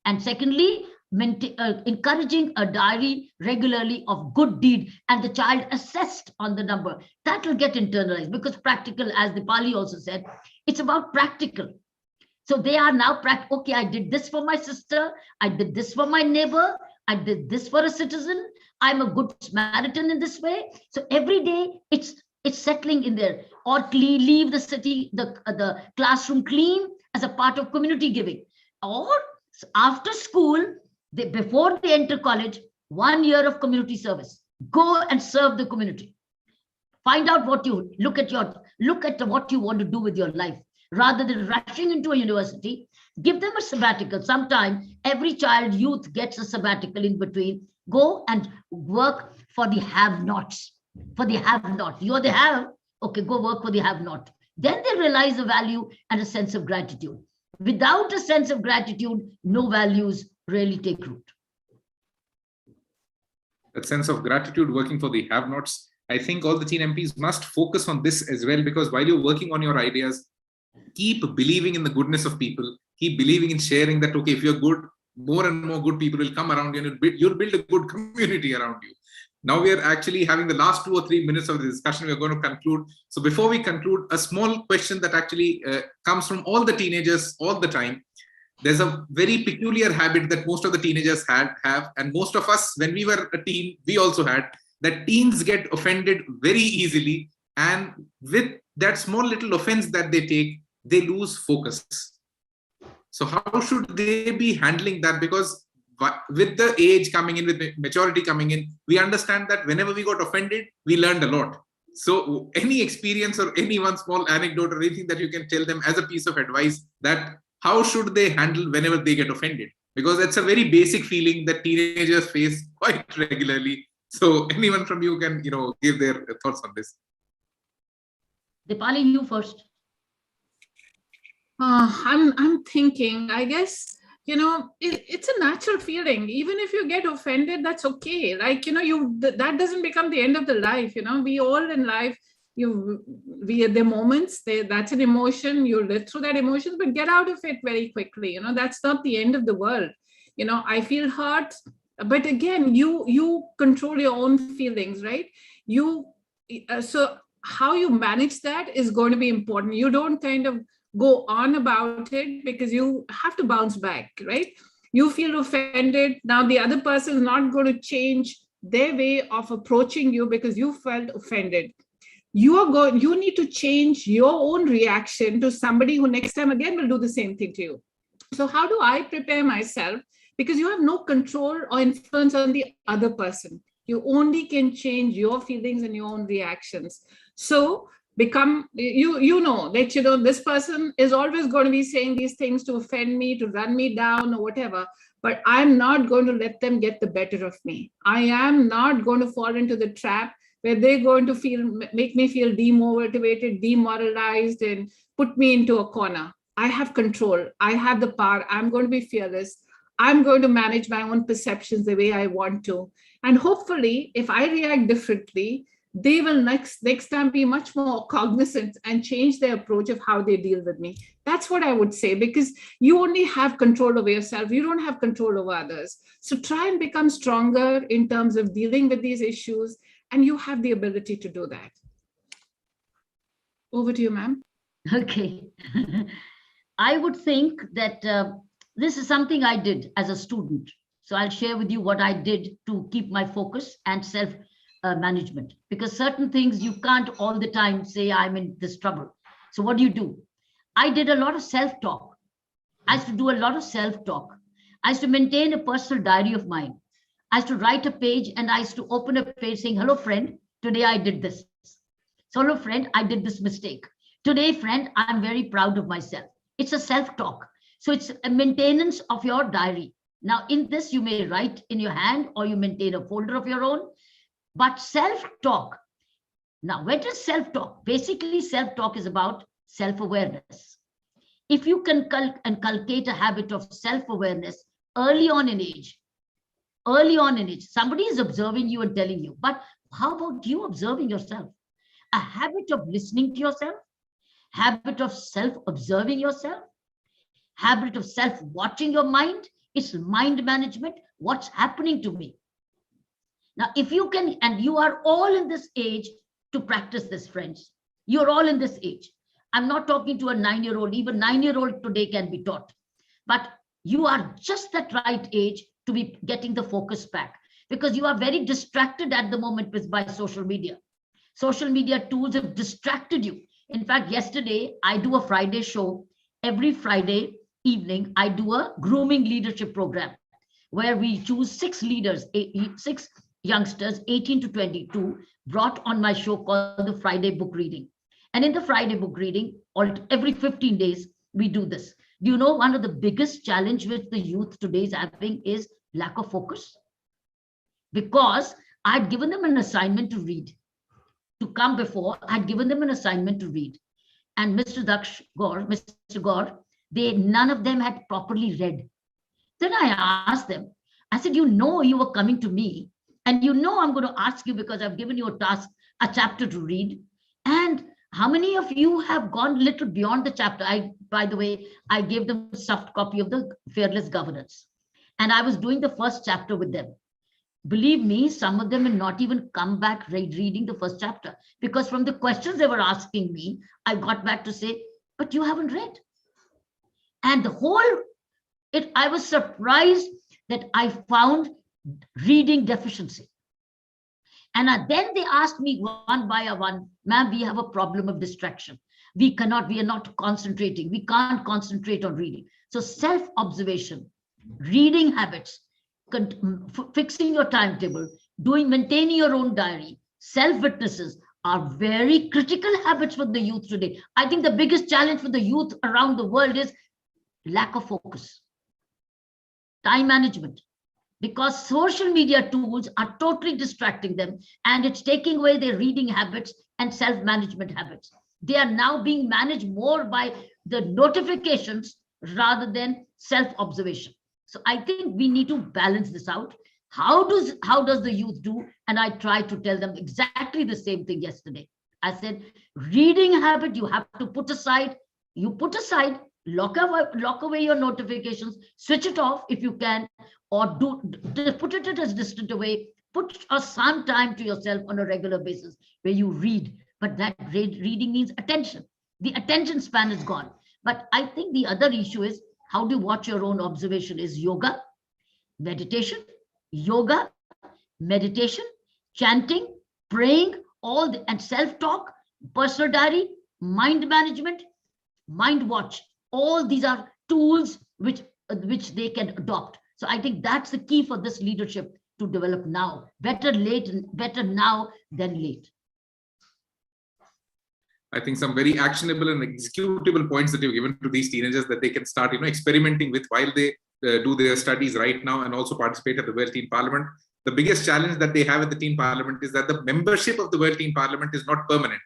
And secondly, encouraging a diary regularly of good deed, and the child assessed on the number. That will get internalized, because practical, as Deepali also said, it's about practical. So they are now, okay, I did this for my sister, I did this for my neighbor, I did this for a citizen, I'm a good Samaritan in this way. So every day it's settling in there. Or leave the city, the classroom clean as a part of community giving. Or after school, before they enter college, 1 year of community service. Go and serve the community. Find out what you look at what you want to do with your life. Rather than rushing into a university, give them a sabbatical. Sometime every child, youth gets a sabbatical in between. Go and work for the have-nots. For the have-not. You're the have. Okay, go work for the have-not. Then they realize the value and a sense of gratitude. Without a sense of gratitude, no values really take root. That sense of gratitude, working for the have-nots. I think all the teen MPs must focus on this as well, because while you're working on your ideas, keep believing in the goodness of people, keep believing in sharing that, okay, if you're good, more and more good people will come around you and you'll build a good community around you. Now we are actually having the last 2 or 3 minutes of the discussion. We're going to conclude. So before we conclude, a small question that actually comes from all the teenagers all the time. There's a very peculiar habit that most of the teenagers have, and most of us, when we were a teen, we also had, that teens get offended very easily. And with that small little offense that they take, they lose focus. So how should they be handling that? Because with the age coming in, with maturity coming in, we understand that whenever we got offended, we learned a lot. So any experience or any one small anecdote or anything that you can tell them as a piece of advice, that how should they handle whenever they get offended? Because that's a very basic feeling that teenagers face quite regularly. So anyone from you can, give their thoughts on this. Deepali, you first. I'm thinking, I guess, it's a natural feeling. Even if you get offended, that's okay. Like, that doesn't become the end of the life. We all in life, we at the moments, that's an emotion, you live through that emotion, but get out of it very quickly. That's not the end of the world. I feel hurt, but again, you control your own feelings, right? So how you manage that is going to be important. You don't kind of go on about it, because you have to bounce back, right? You feel offended. Now the other person is not going to change their way of approaching you because you felt offended. You need to change your own reaction to somebody who next time again will do the same thing to you. So how do I prepare myself? Because you have no control or influence on the other person. You only can change your feelings and your own reactions. So become, this person is always going to be saying these things to offend me, to run me down or whatever, but I'm not going to let them get the better of me. I am not going to fall into the trap where they're going to make me feel demotivated, demoralized, and put me into a corner. I have control. I have the power. I'm going to be fearless. I'm going to manage my own perceptions the way I want to. And hopefully, if I react differently, they will next time be much more cognizant and change their approach of how they deal with me. That's what I would say, because you only have control over yourself. You don't have control over others. So try and become stronger in terms of dealing with these issues, and you have the ability to do that. Over to you, ma'am. Okay. I would think that this is something I did as a student. So I'll share with you what I did to keep my focus and self-management, because certain things you can't all the time say I'm in this trouble. So what do? I did a lot of self-talk. I used to do a lot of self-talk. I used to maintain a personal diary of mine. I used to write a page, and I used to open a page saying, hello, friend, today I did this. So, hello, friend, I did this mistake. Today, friend, I'm very proud of myself. It's a self-talk. So it's a maintenance of your diary. Now, in this, you may write in your hand or you maintain a folder of your own, but self-talk. Now, what is self-talk? Basically, self-talk is about self-awareness. If you can inculcate a habit of self-awareness early on in age, somebody is observing you and telling you, but how about you observing yourself? A habit of listening to yourself, habit of self-observing yourself, habit of self-watching your mind. It's mind management. What's happening to me? Now, if you can, and you are all in this age to practice this, friends. You're all in this age. I'm not talking to a 9-year-old. Even 9-year-old today can be taught. But you are just that right age to be getting the focus back, because you are very distracted at the moment by social media. Social media tools have distracted you. In fact, yesterday, I do a Friday show. Every Friday evening, I do a grooming leadership program where we choose 6 leaders, 6 youngsters, 18 to 22, brought on my show called the Friday Book Reading. And in the Friday Book Reading, every 15 days, we do this. Do you know one of the biggest challenge which the youth today is having is lack of focus? Because I'd given them an assignment to read. To come before, I'd given them an assignment to read. And Mr. Daksh Gaur, Mr. Gaur, none of them had properly read. Then I asked them, I said, you know, you were coming to me and you know I'm going to ask you because I've given you a task, a chapter to read. And how many of you have gone a little beyond the chapter? By the way, I gave them a soft copy of the Fearless Governance. And I was doing the first chapter with them. Believe me, some of them will not even come back reading the first chapter, because from the questions they were asking me, I got back to say, but you haven't read. And the whole, I was surprised that I found reading deficiency. And then they asked me one by one, ma'am, we have a problem of distraction. We are not concentrating. We can't concentrate on reading. So self-observation, reading habits, fixing your timetable, maintaining your own diary, self-witnesses are very critical habits for the youth today. I think the biggest challenge for the youth around the world is lack of focus, time management, because social media tools are totally distracting them and it's taking away their reading habits and self-management habits. They are now being managed more by the notifications rather than self-observation. So I think we need to balance this out. How does the youth do? And I tried to tell them exactly the same thing yesterday. I said, reading habit, you have to put aside, lock away your notifications, switch it off if you can, or put it as distant away, put some time to yourself on a regular basis where you read. But that reading means attention. The attention span is gone. But I think the other issue is, how do you watch your own observation is yoga, meditation, chanting, praying, and self-talk, personal diary, mind management, mind watch. All these are tools which they can adopt. So I think that's the key for this leadership to develop now. Better now than late. I think some very actionable and executable points that you've given to these teenagers that they can start, experimenting with while they do their studies right now and also participate at the World Teen Parliament. The biggest challenge that they have at the Teen Parliament is that the membership of the World Teen Parliament is not permanent.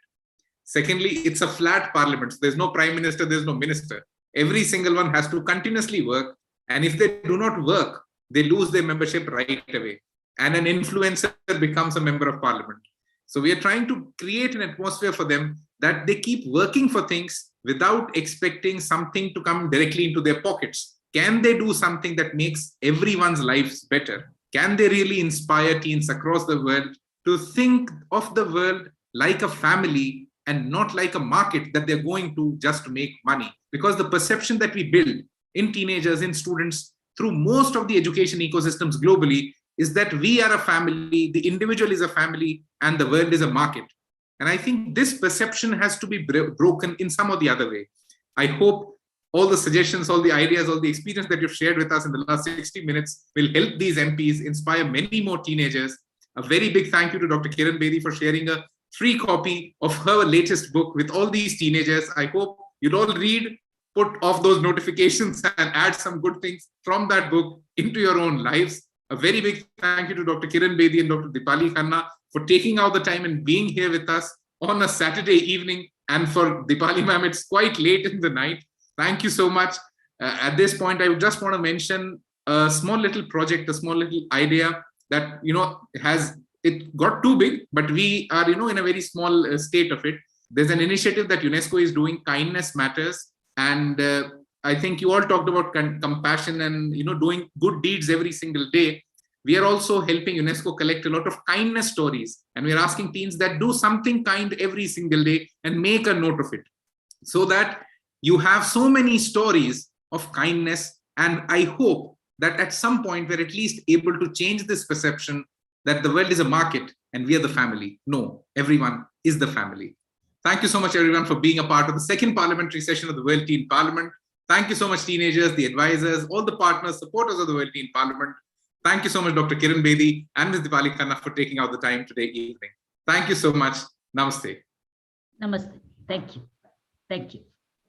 Secondly, it's a flat parliament. So there's no prime minister, there's no minister. Every single one has to continuously work. And if they do not work, they lose their membership right away. And an influencer becomes a member of parliament. So we are trying to create an atmosphere for them that they keep working for things without expecting something to come directly into their pockets. Can they do something that makes everyone's lives better? Can they really inspire teens across the world to think of the world like a family and not like a market that they're going to just to make money? Because the perception that we build in teenagers, in students, through most of the education ecosystems globally is that we are a family, the individual is a family, and the world is a market. And I think this perception has to be broken in some or the other way. I hope all the suggestions, all the ideas, all the experience that you've shared with us in the last 60 minutes will help these MPs inspire many more teenagers. A very big thank you to Dr. Kiran Bedi for sharing a free copy of her latest book with all these teenagers. I hope you'd all read, put off those notifications and add some good things from that book into your own lives. A very big thank you to Dr. Kiran Bedi and Dr. Deepali Khanna for taking out the time and being here with us on a Saturday evening. And for Deepali ma'am, it's quite late in the night. Thank you so much. At this point, I would just want to mention a small little project, a small little idea that, it got too big, but we are, in a very small state of it. There's an initiative that UNESCO is doing, Kindness Matters. And I think you all talked about compassion and, doing good deeds every single day. We are also helping UNESCO collect a lot of kindness stories. And we're asking teens that do something kind every single day and make a note of it. So that you have so many stories of kindness. And I hope that at some point we're at least able to change this perception that the world is a market and we are the family. No, everyone is the family. Thank you so much, everyone, for being a part of the second parliamentary session of the World Teen Parliament. Thank you so much, teenagers, the advisors, all the partners, supporters of the World Teen Parliament. Thank you so much, Dr. Kiran Bedi and Ms. Diwali Khanna, for taking out the time today evening. Thank you so much. Namaste. Namaste. Thank you. Thank you.